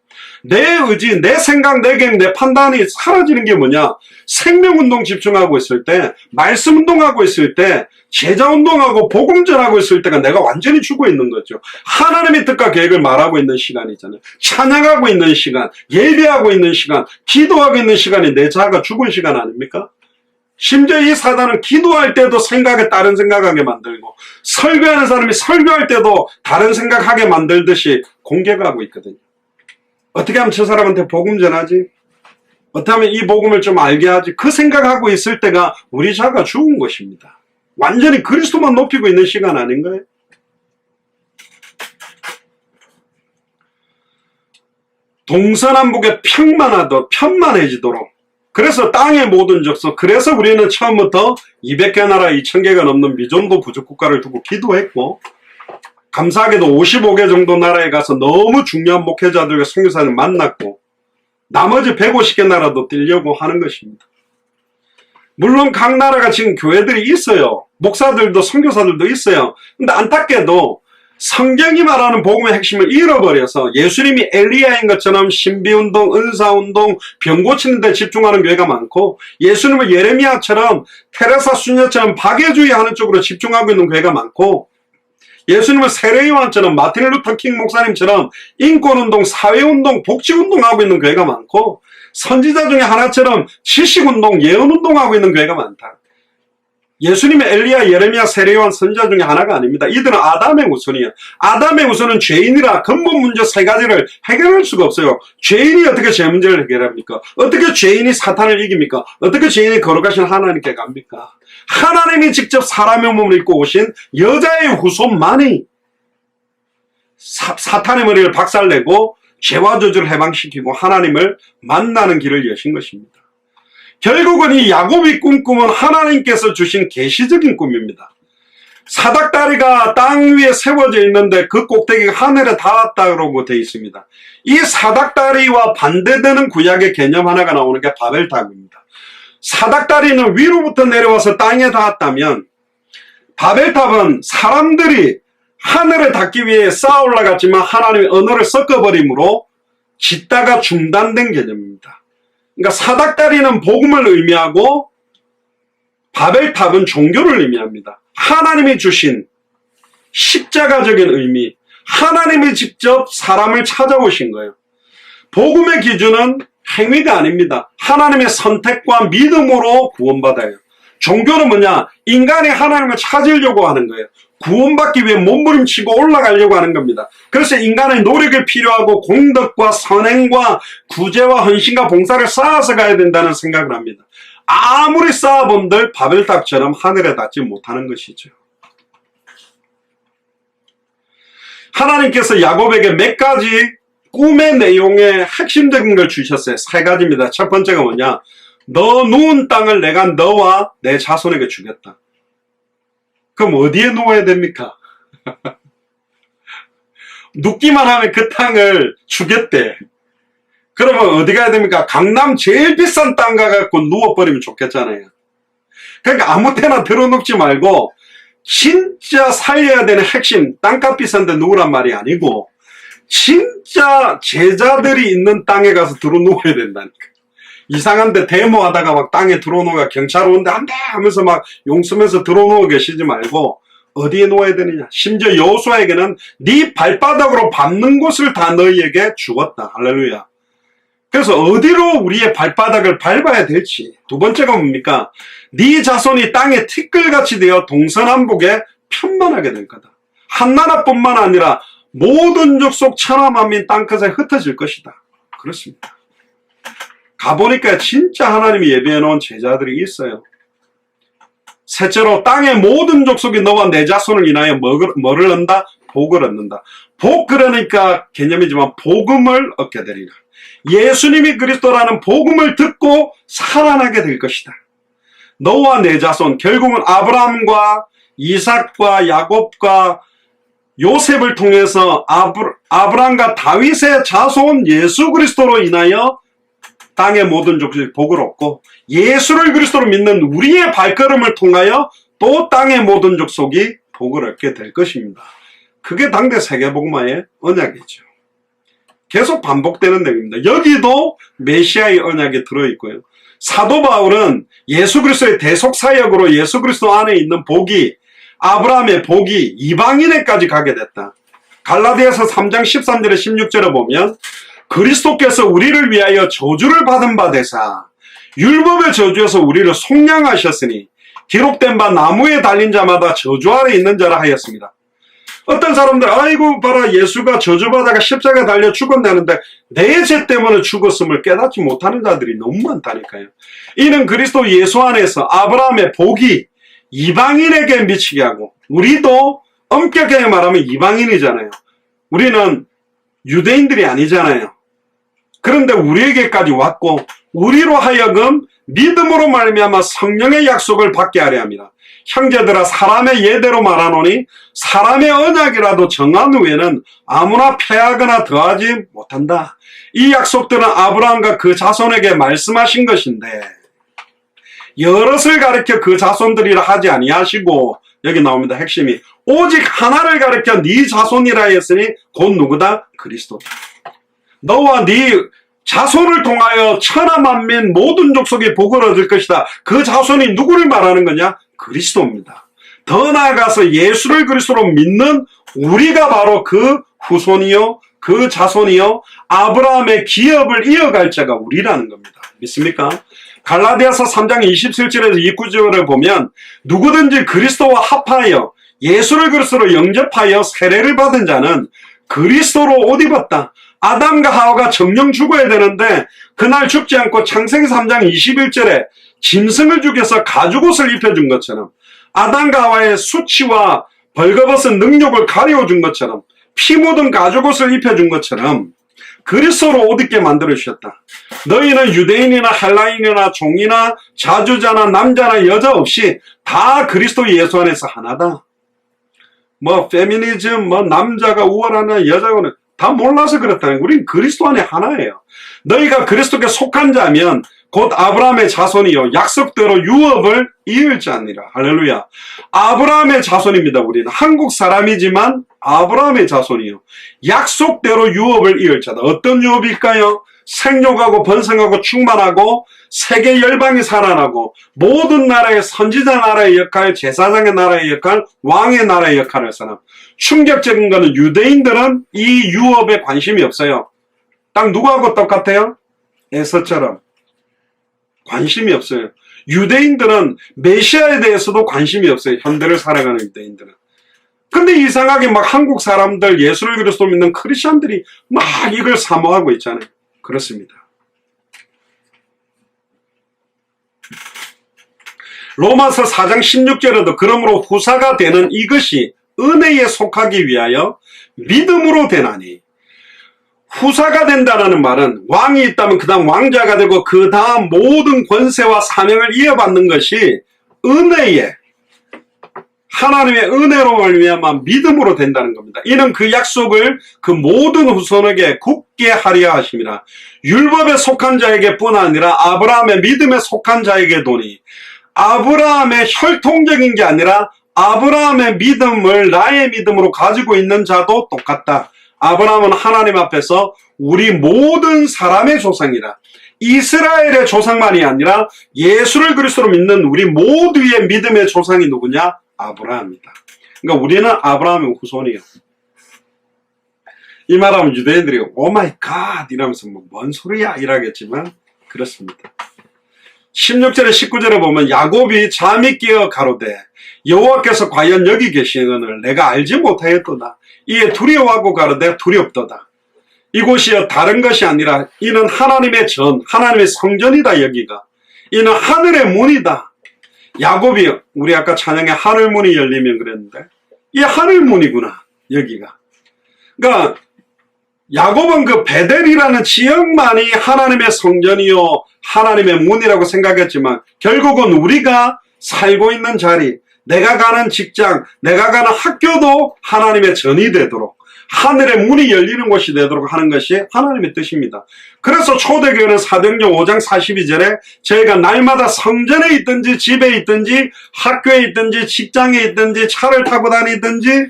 내 의지, 내 생각, 내 계획, 내 판단이 사라지는 게 뭐냐? 생명운동 집중하고 있을 때, 말씀운동하고 있을 때, 제자운동하고 복음전하고 있을 때가 내가 완전히 죽어 있는 거죠. 하나님의 뜻과 계획을 말하고 있는 시간이잖아요. 찬양하고 있는 시간, 예배하고 있는 시간, 기도하고 있는 시간이 내 자아가 죽은 시간 아닙니까? 심지어 이 사단은 기도할 때도 다른 생각하게 만들고, 설교하는 사람이 설교할 때도 다른 생각하게 만들듯이 공격하고 있거든요. 어떻게 하면 저 사람한테 복음 전하지? 어떻게 하면 이 복음을 좀 알게 하지? 그 생각하고 있을 때가 우리 자가 죽은 것입니다. 완전히 그리스도만 높이고 있는 시간 아닌가요? 동서남북에 편만해지도록, 그래서 땅의 모든 족속, 그래서 우리는 처음부터 200개 나라 2000개가 넘는 미존도 부족국가를 두고 기도했고, 감사하게도 55개 정도 나라에 가서 너무 중요한 목회자들과 선교사를 만났고, 나머지 150개 나라도 뛰려고 하는 것입니다. 물론 각 나라가 지금 교회들이 있어요. 목사들도 선교사들도 있어요. 근데 안타깝게도 성경이 말하는 복음의 핵심을 잃어버려서 예수님이 엘리야인 것처럼 신비운동, 은사운동, 병 고치는 데 집중하는 교회가 많고, 예수님을 예레미야처럼 테레사 수녀처럼 박애주의 하는 쪽으로 집중하고 있는 교회가 많고, 예수님을 세례요한처럼 마틴 루터 킹 목사님처럼 인권운동, 사회운동, 복지운동하고 있는 교회가 많고, 선지자 중에 하나처럼 지식운동, 예언운동하고 있는 교회가 많다. 예수님의 엘리야, 예레미야, 세례요한 선지자 중에 하나가 아닙니다. 이들은 아담의 후손이에요. 아담의 후손은 죄인이라 근본 문제 3가지를 해결할 수가 없어요. 죄인이 어떻게 죄 문제를 해결합니까? 어떻게 죄인이 사탄을 이깁니까? 어떻게 죄인이 거룩하신 하나님께 갑니까? 하나님이 직접 사람의 몸을 입고 오신 여자의 후손만이 사탄의 머리를 박살내고 죄와 저주를 해방시키고 하나님을 만나는 길을 여신 것입니다. 결국은 이 야곱이 꿈꾸면 하나님께서 주신 계시적인 꿈입니다. 사닥다리가 땅 위에 세워져 있는데 그 꼭대기가 하늘에 닿았다고 되어 있습니다. 이 사닥다리와 반대되는 구약의 개념 하나가 나오는 게 바벨탑입니다. 사닥다리는 위로부터 내려와서 땅에 닿았다면, 바벨탑은 사람들이 하늘에 닿기 위해 쌓아 올라갔지만 하나님의 언어를 섞어버림으로 짓다가 중단된 개념입니다. 그러니까 사닥다리는 복음을 의미하고 바벨탑은 종교를 의미합니다. 하나님이 주신 십자가적인 의미, 하나님이 직접 사람을 찾아오신 거예요. 복음의 기준은 행위가 아닙니다. 하나님의 선택과 믿음으로 구원받아요. 종교는 뭐냐? 인간이 하나님을 찾으려고 하는 거예요. 구원받기 위해 몸부림치고 올라가려고 하는 겁니다. 그래서 인간의 노력이 필요하고 공덕과 선행과 구제와 헌신과 봉사를 쌓아서 가야 된다는 생각을 합니다. 아무리 쌓아본들 바벨탑처럼 하늘에 닿지 못하는 것이죠. 하나님께서 야곱에게 몇 가지 꿈의 내용의 핵심적인 걸 주셨어요. 세 가지입니다. 첫 번째가 뭐냐? 너 누운 땅을 내가 너와 내 자손에게 주겠다. 그럼 어디에 누워야 됩니까? 눕기만 하면 그 땅을 주겠대. 그러면 어디 가야 됩니까? 강남 제일 비싼 땅 가갖고 누워버리면 좋겠잖아요. 그러니까 아무 때나 들어눕지 말고 진짜 살려야 되는 핵심, 땅값 비싼데 누우란 말이 아니고 진짜 제자들이 있는 땅에 가서 들어누워야 된다니까. 이상한데 데모하다가 막 땅에 들어누워 경찰 오는데 안 돼 하면서 막 용쓰면서 들어누워 계시지 말고 어디에 누워야 되느냐. 심지어 여호수아에게는 네 발바닥으로 밟는 곳을 다 너희에게 주었다. 할렐루야. 그래서 어디로 우리의 발바닥을 밟아야 될지. 두 번째가 뭡니까? 네 자손이 땅에 티끌같이 되어 동서남북에 편만하게 될 거다. 한 나라뿐만 아니라 모든 족속 천하만민 땅끝에 흩어질 것이다. 그렇습니다. 가보니까 진짜 하나님이 예비해 놓은 제자들이 있어요. 셋째로 땅의 모든 족속이 너와 내 자손을 인하여 뭐를 얻는다? 복을 얻는다. 복 그러니까 개념이지만 복음을 얻게 되리라. 예수님이 그리스도라는 복음을 듣고 살아나게 될 것이다. 너와 내 자손, 결국은 아브라함과 이삭과 야곱과 요셉을 통해서 아브라함과 다윗의 자손 예수 그리스도로 인하여 땅의 모든 족속이 복을 얻고 예수를 그리스도로 믿는 우리의 발걸음을 통하여 또 땅의 모든 족속이 복을 얻게 될 것입니다. 그게 당대 세계복음화의 언약이죠. 계속 반복되는 내용입니다. 여기도 메시아의 언약이 들어있고요. 사도 바울은 예수 그리스도의 대속사역으로 예수 그리스도 안에 있는 복이 아브라함의 복이 이방인에까지 가게 됐다. 갈라디아서 3장 13절에 16절에 보면 그리스도께서 우리를 위하여 저주를 받은 바 되사 율법의 저주에서 우리를 속량하셨으니 기록된 바 나무에 달린 자마다 저주 아래 있는 자라 하였습니다. 어떤 사람들 아이고 봐라 예수가 저주받아가 십자가에 달려 죽었다는데 내 죄 때문에 죽었음을 깨닫지 못하는 자들이 너무 많다니까요. 이는 그리스도 예수 안에서 아브라함의 복이 이방인에게 미치게 하고 우리도 엄격하게 말하면 이방인이잖아요. 우리는 유대인들이 아니잖아요. 그런데 우리에게까지 왔고 우리로 하여금 믿음으로 말미암아 성령의 약속을 받게 하려 합니다. 형제들아 사람의 예대로 말하노니 사람의 언약이라도 정한 후에는 아무나 폐하거나 더하지 못한다. 이 약속들은 아브라함과 그 자손에게 말씀하신 것인데 여럿을 가리켜 그 자손들이라 하지 아니하시고 여기 나옵니다. 핵심이 오직 하나를 가리켜 네 자손이라 했으니 곧 누구다? 그리스도다. 너와 네 자손을 통하여 천하만민 모든 족속이 복을 얻을 것이다. 그 자손이 누구를 말하는 거냐? 그리스도입니다. 더 나아가서 예수를 그리스도로 믿는 우리가 바로 그 후손이요 그 자손이요 아브라함의 기업을 이어갈 자가 우리라는 겁니다. 믿습니까? 갈라디아서 3장 27절에서 29절을 보면 누구든지 그리스도와 합하여 예수를 그리스도로 영접하여 세례를 받은 자는 그리스도로 옷 입었다. 아담과 하와가 정령 죽어야 되는데 그날 죽지 않고 창세기 3장 21절에 짐승을 죽여서 가죽옷을 입혀준 것처럼 아담과 하와의 수치와 벌거벗은 능욕을 가려준 것처럼 피 묻은 가죽옷을 입혀준 것처럼 그리스도로 옷 입게 만들어주셨다. 너희는 유대인이나 헬라인이나 종이나 자주자나 남자나 여자 없이 다 그리스도 예수 안에서 하나다. 뭐 페미니즘, 뭐 남자가 우월하나 여자가 다 몰라서 그렇다는 거예요. 우린 그리스도 안에 하나예요. 너희가 그리스도께 속한 자면 곧 아브라함의 자손이요 약속대로 유업을 이을 자니라. 할렐루야. 아브라함의 자손입니다. 우리는 한국 사람이지만 아브라함의 자손이요 약속대로 유업을 이을 자다. 어떤 유업일까요? 생육하고 번성하고 충만하고 세계 열방이 살아나고 모든 나라의 선지자 나라의 역할, 제사장의 나라의 역할, 왕의 나라의 역할을 할 사람. 충격적인 거는 유대인들은 이 유업에 관심이 없어요. 딱 누구하고 똑같아요? 에서처럼 관심이 없어요. 유대인들은 메시아에 대해서도 관심이 없어요. 현대를 살아가는 유대인들은. 근데 이상하게 막 한국 사람들, 예수를 그리스도 믿는 크리스천들이 막 이걸 사모하고 있잖아요. 그렇습니다. 로마서 4장 16절에도 그러므로 후사가 되는 이것이 은혜에 속하기 위하여 믿음으로 되나니. 후사가 된다는 말은 왕이 있다면 그 다음 왕자가 되고 그 다음 모든 권세와 사명을 이어받는 것이 은혜에, 하나님의 은혜로 말미암아 믿음으로 된다는 겁니다. 이는 그 약속을 그 모든 후손에게 굳게 하려 하심이라. 율법에 속한 자에게 뿐 아니라 아브라함의 믿음에 속한 자에게도니. 아브라함의 혈통적인 게 아니라 아브라함의 믿음을 나의 믿음으로 가지고 있는 자도 똑같다. 아브라함은 하나님 앞에서 우리 모든 사람의 조상이라. 이스라엘의 조상만이 아니라 예수를 그리스도로 믿는 우리 모두의 믿음의 조상이 누구냐? 아브라함이다. 그러니까 우리는 아브라함의 후손이에요. 이 말하면 유대인들이 오 마이 갓 이러면서 뭔 소리야 이라겠지만 그렇습니다. 16절에 19절에 보면 야곱이 잠이 깨어 가로되 여호와께서 과연 여기 계시거늘 내가 알지 못하였도다. 이에 두려워하고 가로되 두렵도다. 이곳이여 다른 것이 아니라 이는 하나님의 전, 하나님의 성전이다. 여기가 이는 하늘의 문이다. 야곱이 우리 아까 찬양에 하늘 문이 열리면 그랬는데 이 하늘 문이구나. 여기가. 그러니까 야곱은 그 베델이라는 지역만이 하나님의 성전이요 하나님의 문이라고 생각했지만 결국은 우리가 살고 있는 자리, 내가 가는 직장, 내가 가는 학교도 하나님의 전이 되도록 하늘의 문이 열리는 곳이 되도록 하는 것이 하나님의 뜻입니다. 그래서 초대교회는 사도행전 5장 42절에 저희가 날마다 성전에 있든지 집에 있든지 학교에 있든지 직장에 있든지 차를 타고 다니든지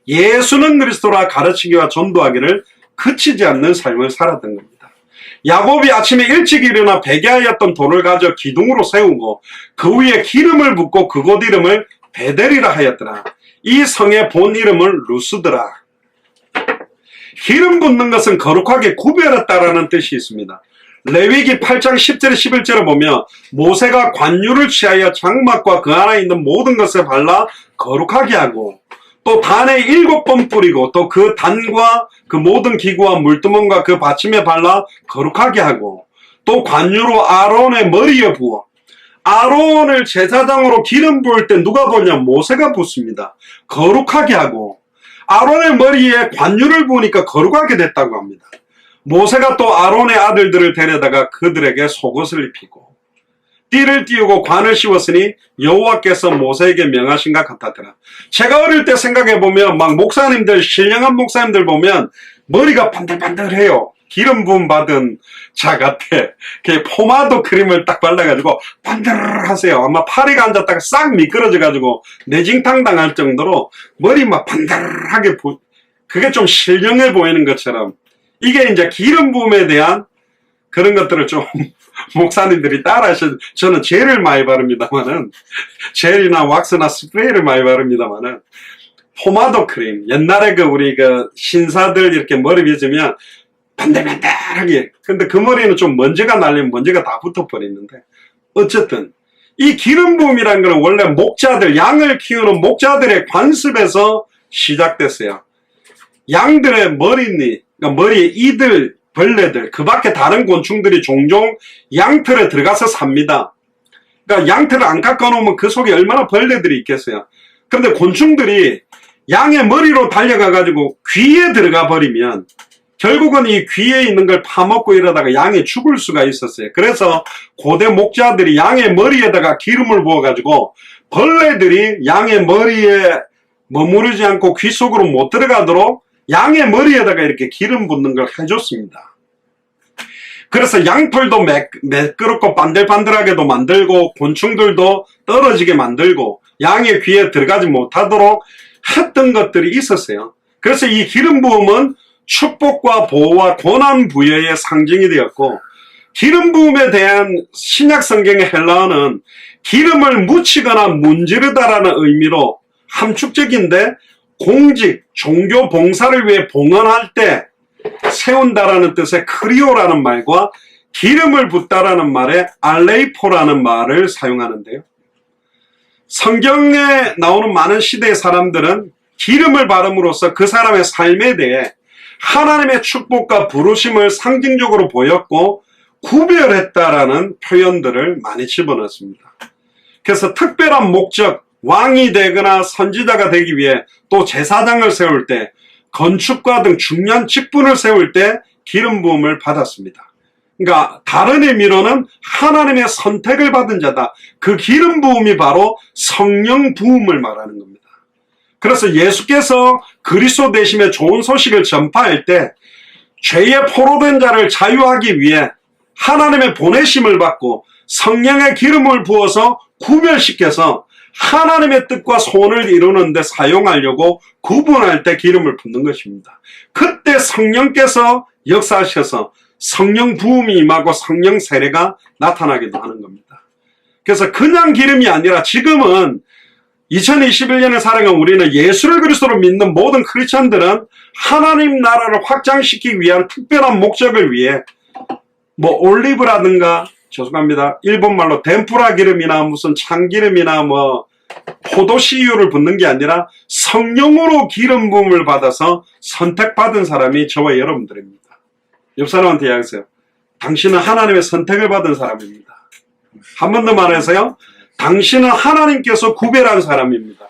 예수는 그리스도라 가르치기와 전도하기를 그치지 않는 삶을 살았던 겁니다. 야곱이 아침에 일찍 일어나 베개하였던 돌을 가져 기둥으로 세우고 그 위에 기름을 붓고 그곳 이름을 베델이라 하였더라. 이 성의 본 이름은 루스드라. 기름 붓는 것은 거룩하게 구별했다라는 뜻이 있습니다. 레위기 8장 10절 11절을 보면 모세가 관유를 취하여 장막과 그 안에 있는 모든 것에 발라 거룩하게 하고 또 단에 7번 뿌리고 또 그 단과 그 모든 기구와 물두멍과 그 받침에 발라 거룩하게 하고 또 관유로 아론의 머리에 부어 아론을 제사장으로 기름 부을 때 누가 부었냐? 모세가 붓습니다. 거룩하게 하고 아론의 머리에 관유를 부으니까 거룩하게 됐다고 합니다. 모세가 또 아론의 아들들을 데려다가 그들에게 속옷을 입히고 띠를 띄우고 관을 씌웠으니 여호와께서 모세에게 명하신가 같았더라. 제가 어릴 때 생각해보면 막 목사님들, 신령한 목사님들 보면 머리가 반들반들해요. 기름 부음 받은 자 같아. 포마도 크림을 딱 발라가지고 반들하세요. 아마 파리가 앉았다가 싹 미끄러져가지고 내징탕 당할 정도로 머리 막 반들하게 그게 좀 신령해 보이는 것처럼 이게 이제 기름 부음에 대한 그런 것들을 좀 목사님들이 따라하셔. 저는 젤을 많이 바릅니다만은 젤이나 왁스나 스프레이를 많이 바릅니다만은 포마도 크림 옛날에 우리 신사들 이렇게 머리 빗으면 반들반들하게. 근데 그 머리는 좀 먼지가 날리면 먼지가 다 붙어버리는데 어쨌든 이 기름 부음이라는 건 원래 목자들, 양을 키우는 목자들의 관습에서 시작됐어요. 양들의 머리니, 그러니까 머리에 이들, 벌레들, 그 밖에 다른 곤충들이 종종 양털에 들어가서 삽니다. 그러니까 양털을 안 깎아놓으면 그 속에 얼마나 벌레들이 있겠어요. 그런데 곤충들이 양의 머리로 달려가가지고 귀에 들어가 버리면 결국은 이 귀에 있는 걸 파먹고 이러다가 양이 죽을 수가 있었어요. 그래서 고대 목자들이 양의 머리에다가 기름을 부어가지고 벌레들이 양의 머리에 머무르지 않고 귀 속으로 못 들어가도록 양의 머리에다가 이렇게 기름 붓는 걸 해줬습니다. 그래서 양털도 매끄럽고 반들반들하게도 만들고 곤충들도 떨어지게 만들고 양의 귀에 들어가지 못하도록 했던 것들이 있었어요. 그래서 이 기름 부음은 축복과 보호와 고난 부여의 상징이 되었고 기름 부음에 대한 신약 성경의 헬라어는 기름을 묻히거나 문지르다라는 의미로 함축적인데 공직, 종교 봉사를 위해 봉헌할 때 세운다라는 뜻의 크리오라는 말과 기름을 붓다라는 말에 알레이포라는 말을 사용하는데요. 성경에 나오는 많은 시대의 사람들은 기름을 바름으로써 그 사람의 삶에 대해 하나님의 축복과 부르심을 상징적으로 보였고 구별했다라는 표현들을 많이 집어넣습니다. 그래서 특별한 목적, 왕이 되거나 선지자가 되기 위해 또 제사장을 세울 때, 건축과 등 중요한 직분을 세울 때 기름 부음을 받았습니다. 그러니까 다른 의미로는 하나님의 선택을 받은 자다. 그 기름 부음이 바로 성령 부음을 말하는 겁니다. 그래서 예수께서 그리스도 되심의 좋은 소식을 전파할 때 죄에 포로된 자를 자유하기 위해 하나님의 보내심을 받고 성령의 기름을 부어서 구별시켜서 하나님의 뜻과 소원을 이루는 데 사용하려고 구분할 때 기름을 붓는 것입니다. 그때 성령께서 역사하셔서 성령 부음이 임하고 성령 세례가 나타나기도 하는 겁니다. 그래서 그냥 기름이 아니라 지금은 2021년을 살아가는 우리는 예수를 그리스도로 믿는 모든 크리스천들은 하나님 나라를 확장시키기 위한 특별한 목적을 위해 올리브라든가 죄송합니다. 일본말로 덴푸라 기름이나 무슨 참기름이나 포도씨유를 붓는 게 아니라 성령으로 기름 부음을 받아서 선택받은 사람이 저와 여러분들입니다. 옆 사람한테 이야기하세요. 당신은 하나님의 선택을 받은 사람입니다. 한 번 더 말해서요. 당신은 하나님께서 구별한 사람입니다.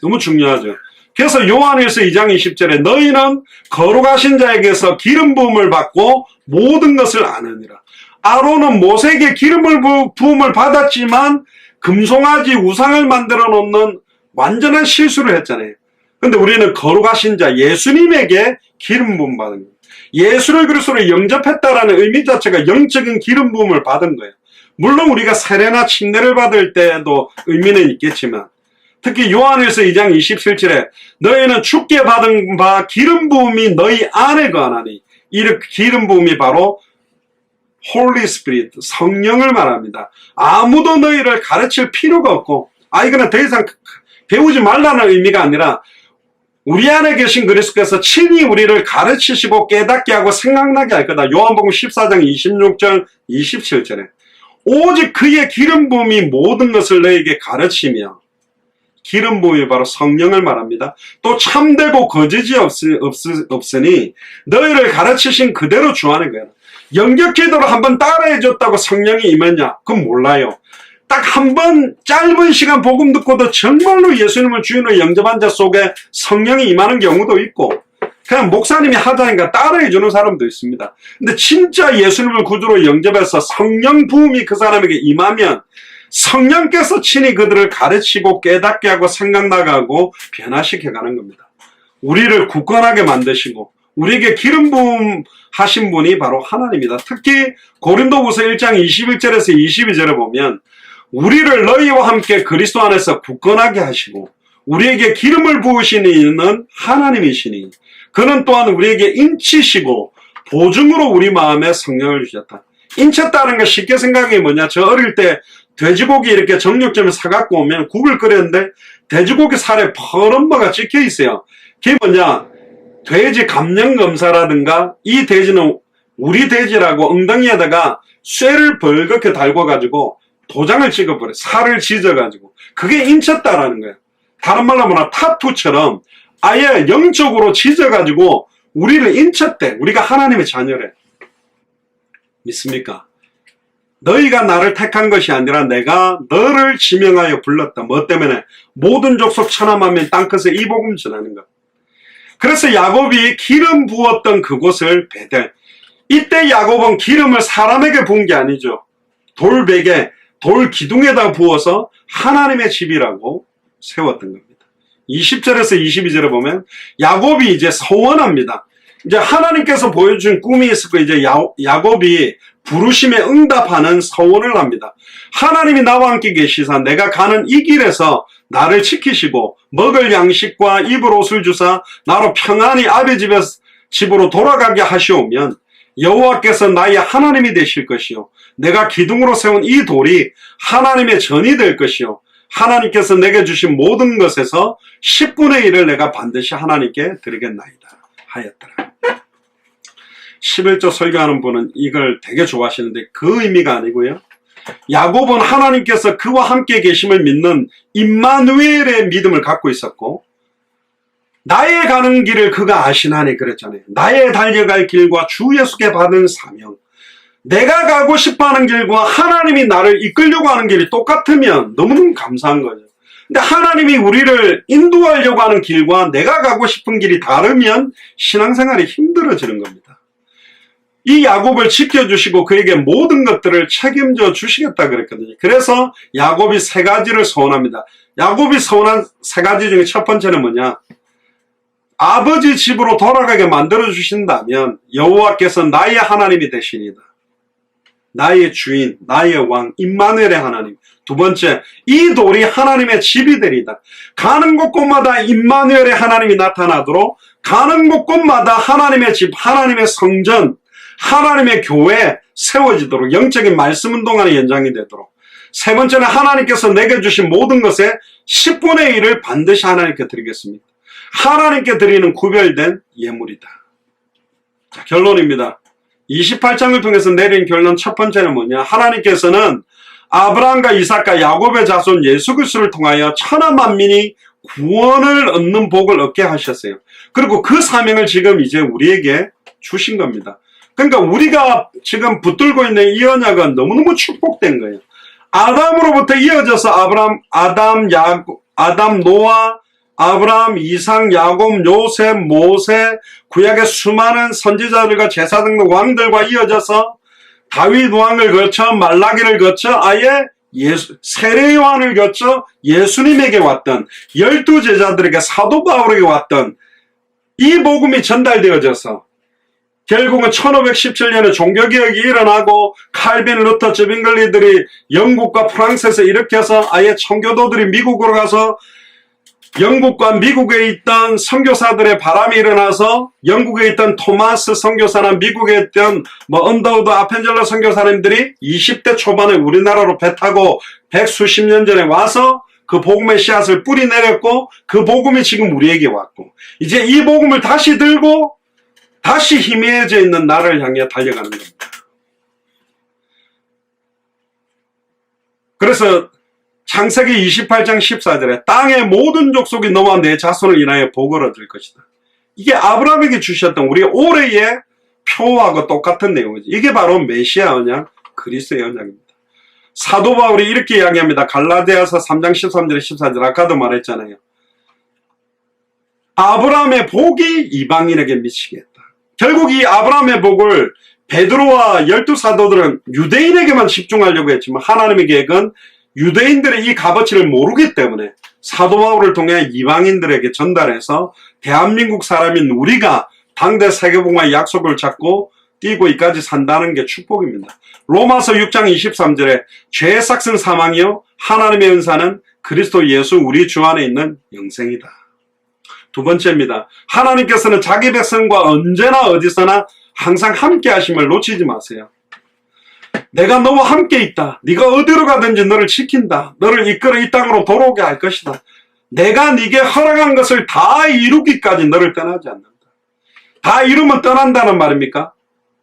너무 중요하죠. 그래서 요한일서 2장 20절에 너희는 거룩하신 자에게서 기름 부음을 받고 모든 것을 아느니라. 아론은 모세에게 기름을 부음을 받았지만 금송아지 우상을 만들어 놓는 완전한 실수를 했잖아요. 근데 우리는 거룩하신 자 예수님에게 기름 부음 받은 거예요. 예수를 그리스도로 영접했다라는 의미 자체가 영적인 기름 부음을 받은 거예요. 물론 우리가 세례나 침례를 받을 때도 의미는 있겠지만 특히 요한일서 2장 27절에 너희는 주께 받은 바 기름 부음이 너희 안에 거하나니 이 기름 부음이 바로 Holy Spirit, 성령을 말합니다. 아무도 너희를 가르칠 필요가 없고 이거는 더 이상 배우지 말라는 의미가 아니라 우리 안에 계신 그리스도께서 친히 우리를 가르치시고 깨닫게 하고 생각나게 할 거다. 요한복음 14장 26절 27절에 오직 그의 기름 부음이 모든 것을 너에게 가르치며 기름 부음이 바로 성령을 말합니다. 또 참되고 거짓이 없으니 너희를 가르치신 그대로 주하는 거예요. 영적기도를 한번 따라해줬다고 성령이 임했냐? 그건 몰라요. 딱 한 번 짧은 시간 복음 듣고도 정말로 예수님을 주인으로 영접한 자 속에 성령이 임하는 경우도 있고 그냥 목사님이 하자니까 따라해주는 사람도 있습니다. 근데 진짜 예수님을 구주로 영접해서 성령 부음이 그 사람에게 임하면 성령께서 친히 그들을 가르치고 깨닫게 하고 생각나게 하고 변화시켜가는 겁니다. 우리를 굳건하게 만드시고 우리에게 기름 부음 하신 분이 바로 하나님이다. 특히 고린도후서 1장 21절에서 22절에 보면 우리를 너희와 함께 그리스도 안에서 굳건하게 하시고 우리에게 기름을 부으시는 이는 하나님이시니 그는 또한 우리에게 인치시고 보증으로 우리 마음에 성령을 주셨다. 인쳤다는 거 쉽게 생각이 뭐냐? 저 어릴 때 돼지고기 이렇게 정육점에 사갖고 오면 국을 끓였는데 돼지고기 살에 퍼런 뭐가 찍혀 있어요. 그게 뭐냐? 돼지 감령 검사라든가 이 돼지는 우리 돼지라고 엉덩이에다가 쇠를 벌겋게 달궈가지고 도장을 찍어버려. 살을 찢어가지고. 그게 인쳤다라는 거예요. 다른 말로 하면 타투처럼 아예 영적으로 찢어가지고 우리를 인쳤대. 우리가 하나님의 자녀래. 믿습니까? 너희가 나를 택한 것이 아니라 내가 너를 지명하여 불렀다. 뭐 때문에? 모든 족속 천하만민 땅끝에 이 복음 전하는 것. 그래서 야곱이 기름 부었던 그곳을 베델. 이때 야곱은 기름을 사람에게 부은 게 아니죠. 돌베개, 돌 기둥에다 부어서 하나님의 집이라고 세웠던 겁니다. 20절에서 22절에 보면 야곱이 이제 서원합니다. 이제 하나님께서 보여준 꿈이 있을 거 이제 야곱이 부르심에 응답하는 서원을 합니다. 하나님이 나와 함께 계시사 내가 가는 이 길에서 나를 지키시고 먹을 양식과 입을 옷을 주사 나로 평안히 아비 집으로 돌아가게 하시오면 여호와께서 나의 하나님이 되실 것이요 내가 기둥으로 세운 이 돌이 하나님의 전이 될 것이요 하나님께서 내게 주신 모든 것에서 10분의 1을 내가 반드시 하나님께 드리겠나이다 하였더라. 11조 설교하는 분은 이걸 되게 좋아하시는데 그 의미가 아니고요. 야곱은 하나님께서 그와 함께 계심을 믿는 임마누엘의 믿음을 갖고 있었고, 나의 가는 길을 그가 아시나니 그랬잖아요. 나의 달려갈 길과 주 예수께 받은 사명, 내가 가고 싶어하는 길과 하나님이 나를 이끌려고 하는 길이 똑같으면 너무너무 감사한 거죠. 근데 하나님이 우리를 인도하려고 하는 길과 내가 가고 싶은 길이 다르면 신앙생활이 힘들어지는 겁니다. 이 야곱을 지켜주시고 그에게 모든 것들을 책임져 주시겠다 그랬거든요. 그래서 야곱이 세 가지를 소원합니다. 야곱이 소원한 세 가지 중에 첫 번째는 뭐냐? 아버지 집으로 돌아가게 만들어 주신다면 여호와께서 나의 하나님이 되시리이다. 나의 주인, 나의 왕, 임마누엘의 하나님. 두 번째, 이 돌이 하나님의 집이 되리이다. 가는 곳곳마다 임마누엘의 하나님이 나타나도록, 가는 곳곳마다 하나님의 집, 하나님의 성전, 하나님의 교회 세워지도록, 영적인 말씀 운동하는 연장이 되도록. 세 번째는 하나님께서 내게 주신 모든 것의 10분의 1을 반드시 하나님께 드리겠습니다. 하나님께 드리는 구별된 예물이다. 자, 결론입니다. 28장을 통해서 내린 결론 첫 번째는 뭐냐? 하나님께서는 아브라함과 이삭과 야곱의 자손 예수 그리스도를 통하여 천하 만민이 구원을 얻는 복을 얻게 하셨어요. 그리고 그 사명을 지금 이제 우리에게 주신 겁니다. 그러니까 우리가 지금 붙들고 있는 이 언약은 너무너무 축복된 거예요. 아담으로부터 이어져서 아담, 노아, 아브라함, 이삭, 야곱, 요셉, 모세, 구약의 수많은 선지자들과 제사장들, 왕들과 이어져서 다윗 왕을 거쳐 말라기를 거쳐 아예 세례 요한을 거쳐 예수님에게 왔던 12제자들에게 사도 바울에게 왔던 이 복음이 전달되어져서 결국은 1517년에 종교개혁이 일어나고 칼빈, 루터, 저빙글리들이 영국과 프랑스에서 일으켜서 아예 청교도들이 미국으로 가서 영국과 미국에 있던 선교사들의 바람이 일어나서 영국에 있던 토마스 선교사나 미국에 있던 언더우드 아펜젤러 선교사님들이 20대 초반에 우리나라로 배 타고 100수십 년 전에 와서 그 복음의 씨앗을 뿌리 내렸고 그 복음이 지금 우리에게 왔고 이제 이 복음을 다시 들고 다시 희미해져 있는 나를 향해 달려가는 겁니다. 그래서 창세기 28장 14절에 땅의 모든 족속이 너와 내 자손을 인하여 복을 얻을 것이다. 이게 아브라함에게 주셨던 우리 올해의 표하고 똑같은 내용이죠. 이게 바로 메시아 언약, 그리스도의 언약입니다. 사도 바울이 이렇게 이야기합니다. 갈라디아서 3장 13절에 14절 아까도 말했잖아요. 아브라함의 복이 이방인에게 미치겠다. 결국 이 아브라함의 복을 베드로와 12사도들은 유대인에게만 집중하려고 했지만 하나님의 계획은 유대인들의 이 값어치를 모르기 때문에 사도 바울을 통해 이방인들에게 전달해서 대한민국 사람인 우리가 당대 세계복음화의 약속을 잡고 뛰고 이까지 산다는 게 축복입니다. 로마서 6장 23절에 죄의 삭은 사망이요 하나님의 은사는 그리스도 예수 우리 주 안에 있는 영생이다. 두 번째입니다. 하나님께서는 자기 백성과 언제나 어디서나 항상 함께 하심을 놓치지 마세요. 내가 너와 함께 있다. 네가 어디로 가든지 너를 지킨다. 너를 이끌어 이 땅으로 돌아오게 할 것이다. 내가 네게 허락한 것을 다 이루기까지 너를 떠나지 않는다. 다 이루면 떠난다는 말입니까?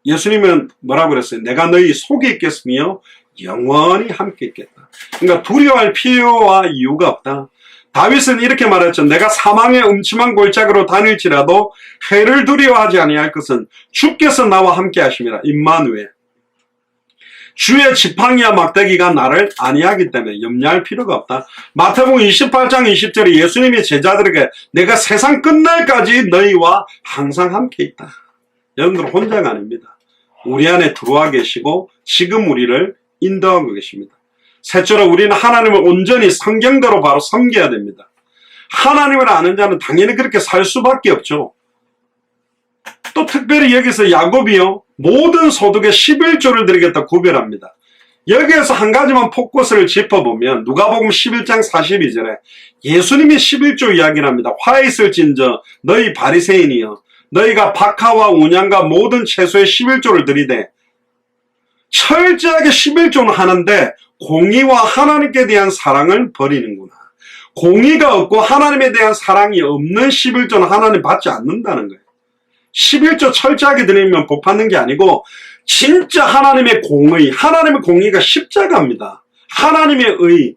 예수님은 뭐라고 그랬어요? 내가 너희 속에 있겠으며 영원히 함께 있겠다. 그러니까 두려워할 필요와 이유가 없다. 다윗은 이렇게 말했죠. 내가 사망의 음침한 골짜기로 다닐지라도 해를 두려워하지 아니할 것은 주께서 나와 함께 하심이라. 임마누엘. 주의 지팡이와 막대기가 나를 안위하기 때문에 염려할 필요가 없다. 마태복음 28장 20절에 예수님이 제자들에게 내가 세상 끝날까지 너희와 항상 함께 있다. 여러분들 혼자가 아닙니다. 우리 안에 들어와 계시고 지금 우리를 인도하고 계십니다. 셋째로 우리는 하나님을 온전히 성경대로 바로 섬겨야 됩니다. 하나님을 아는 자는 당연히 그렇게 살 수밖에 없죠. 또 특별히 여기서 야곱이요 모든 소득의 11조를 드리겠다 구별합니다. 여기에서 한 가지만 포커스를 짚어보면 누가복음 11장 42절에 예수님이 11조 이야기를 합니다. 화 있을진저 너희 바리새인이여 너희가 박하와 운양과 모든 채소의 11조를 드리되 철저하게 11조는 하는데 공의와 하나님께 대한 사랑을 버리는구나. 공의가 없고 하나님에 대한 사랑이 없는 11조는 하나님 받지 않는다는 거예요. 11조 철저하게 드리면 복 받는 게 아니고 진짜 하나님의 공의가 십자가입니다. 하나님의 의.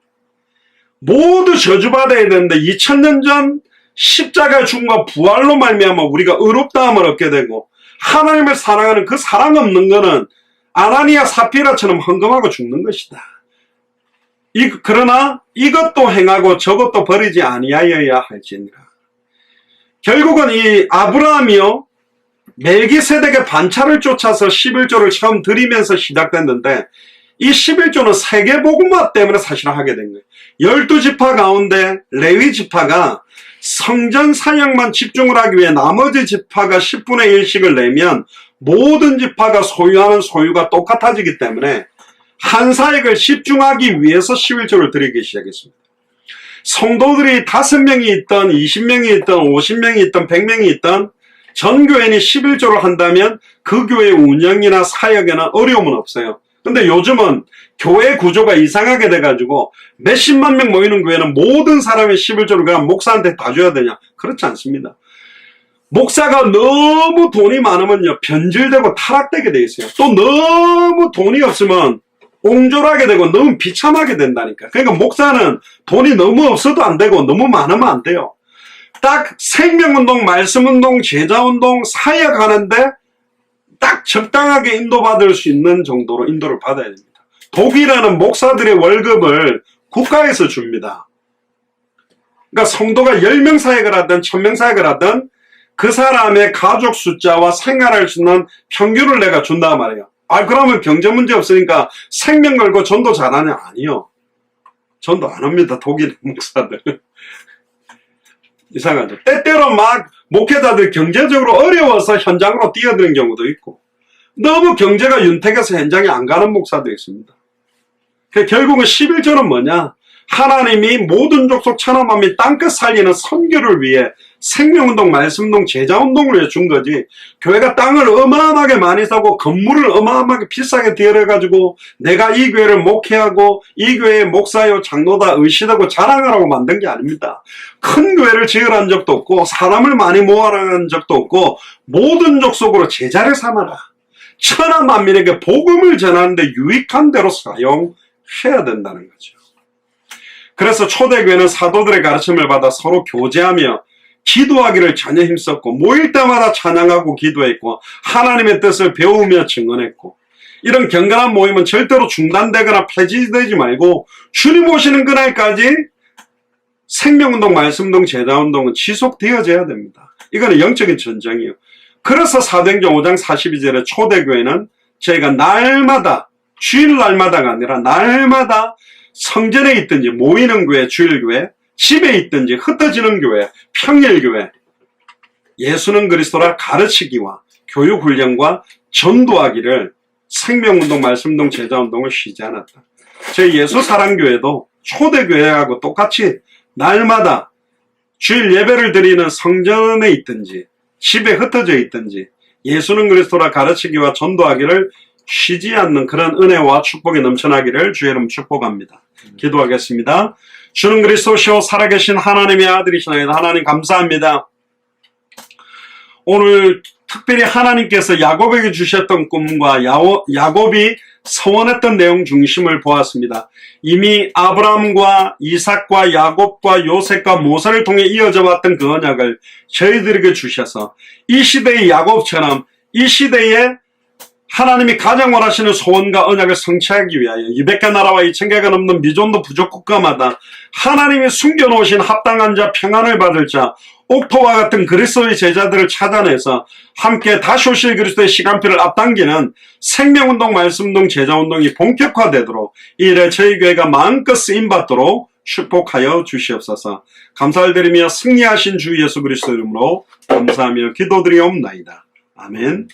모두 저주받아야 되는데 2000년 전 십자가의 죽음과 부활로 말미암아 우리가 의롭다함을 얻게 되고 하나님을 사랑하는 그 사랑 없는 거는 아나니아 사피라처럼 헌금하고 죽는 것이다. 그러나 이것도 행하고 저것도 버리지 아니하여야 할지니라. 결국은 이 아브라함이요 멜기세덱의 반차를 쫓아서 11조를 처음 드리면서 시작됐는데 이 11조는 세계복음화 때문에 사실 하게 된 거예요. 12지파 가운데 레위 지파가 성전 사역만 집중을 하기 위해 나머지 지파가 10분의 1씩을 내면 모든 지파가 소유하는 소유가 똑같아지기 때문에 한 사역을 집중하기 위해서 11조를 드리기 시작했습니다. 성도들이 5명이 있던 20명이 있던 50명이 있던 100명이 있던 전 교인이 11조를 한다면 그 교회 운영이나 사역에는 어려움은 없어요. 근데 요즘은 교회 구조가 이상하게 돼가지고 몇십만 명 모이는 교회는 모든 사람이 11조를 그냥 목사한테 다 줘야 되냐? 그렇지 않습니다. 목사가 너무 돈이 많으면요 변질되고 타락되게 돼 있어요. 또 너무 돈이 없으면 옹졸하게 되고 너무 비참하게 된다니까. 그러니까 목사는 돈이 너무 없어도 안 되고 너무 많으면 안 돼요. 딱 생명운동, 말씀운동, 제자운동, 사역하는데 딱 적당하게 인도받을 수 있는 정도로 인도를 받아야 됩니다. 독일에는 목사들의 월급을 국가에서 줍니다. 그러니까 성도가 10명 사역을 하든 1000명 사역을 하든 그 사람의 가족 숫자와 생활할 수 있는 평균을 내가 준단 말이에요. 그러면 경제 문제 없으니까 생명 걸고 전도 잘하냐? 아니요. 전도 안 합니다. 독일 목사들. 이상하죠. 때때로 막 목회자들 경제적으로 어려워서 현장으로 뛰어드는 경우도 있고 너무 경제가 윤택해서 현장에 안 가는 목사도 있습니다. 결국은 11조는 뭐냐? 하나님이 모든 족속 천하만민 땅끝 살리는 선교를 위해 생명운동, 말씀운동, 제자운동을 위해 준 거지. 교회가 땅을 어마어마하게 많이 사고 건물을 어마어마하게 비싸게 들여가지고 내가 이 교회를 목회하고 이 교회의 목사요 장로다 의시하고 자랑하라고 만든 게 아닙니다. 큰 교회를 지으라는 적도 없고 사람을 많이 모아라는 적도 없고 모든 족속으로 제자를 삼아라. 천하만민에게 복음을 전하는데 유익한 대로 사용해야 된다는 거죠. 그래서 초대교회는 사도들의 가르침을 받아 서로 교제하며 기도하기를 전혀 힘썼고 모일 때마다 찬양하고 기도했고 하나님의 뜻을 배우며 증언했고 이런 경건한 모임은 절대로 중단되거나 폐지되지 말고 주님 오시는 그날까지 생명운동, 말씀운동, 제자운동은 지속되어져야 됩니다. 이거는 영적인 전쟁이에요. 그래서 사도행전 5장 42절에 초대교회는 저희가 날마다 주일날마다가 아니라 날마다 성전에 있든지 모이는 교회, 주일교회, 집에 있든지 흩어지는 교회, 평일교회, 예수는 그리스도라 가르치기와 교육훈련과 전도하기를 생명운동, 말씀운동, 제자운동을 쉬지 않았다. 저희 예수사랑교회도 초대교회하고 똑같이 날마다 주일 예배를 드리는 성전에 있든지 집에 흩어져 있든지 예수는 그리스도라 가르치기와 전도하기를 쉬지 않는 그런 은혜와 축복이 넘쳐나기를 주의 이름 축복합니다. 기도하겠습니다. 주는 그리스도시요 살아계신 하나님의 아들이시나이다. 하나님 감사합니다. 오늘 특별히 하나님께서 야곱에게 주셨던 꿈과 야곱이 서원했던 내용 중심을 보았습니다. 이미 아브라함과 이삭과 야곱과 요셉과 모세를 통해 이어져 왔던 그 언약을 저희들에게 주셔서 이 시대의 야곱처럼 이 시대에 하나님이 가장 원하시는 소원과 언약을 성취하기 위하여 200개 나라와 2000개가 넘는 미존도 부족 국가마다 하나님이 숨겨놓으신 합당한 자, 평안을 받을 자, 옥토와 같은 그리스도의 제자들을 찾아내서 함께 다시 오실 그리스도의 시간표를 앞당기는 생명운동, 말씀운동, 제자운동이 본격화되도록 이 일에 저희 교회가 마음껏 쓰임받도록 축복하여 주시옵소서. 감사를 드리며 승리하신 주 예수 그리스도 이름으로 감사하며 기도드리옵나이다. 아멘.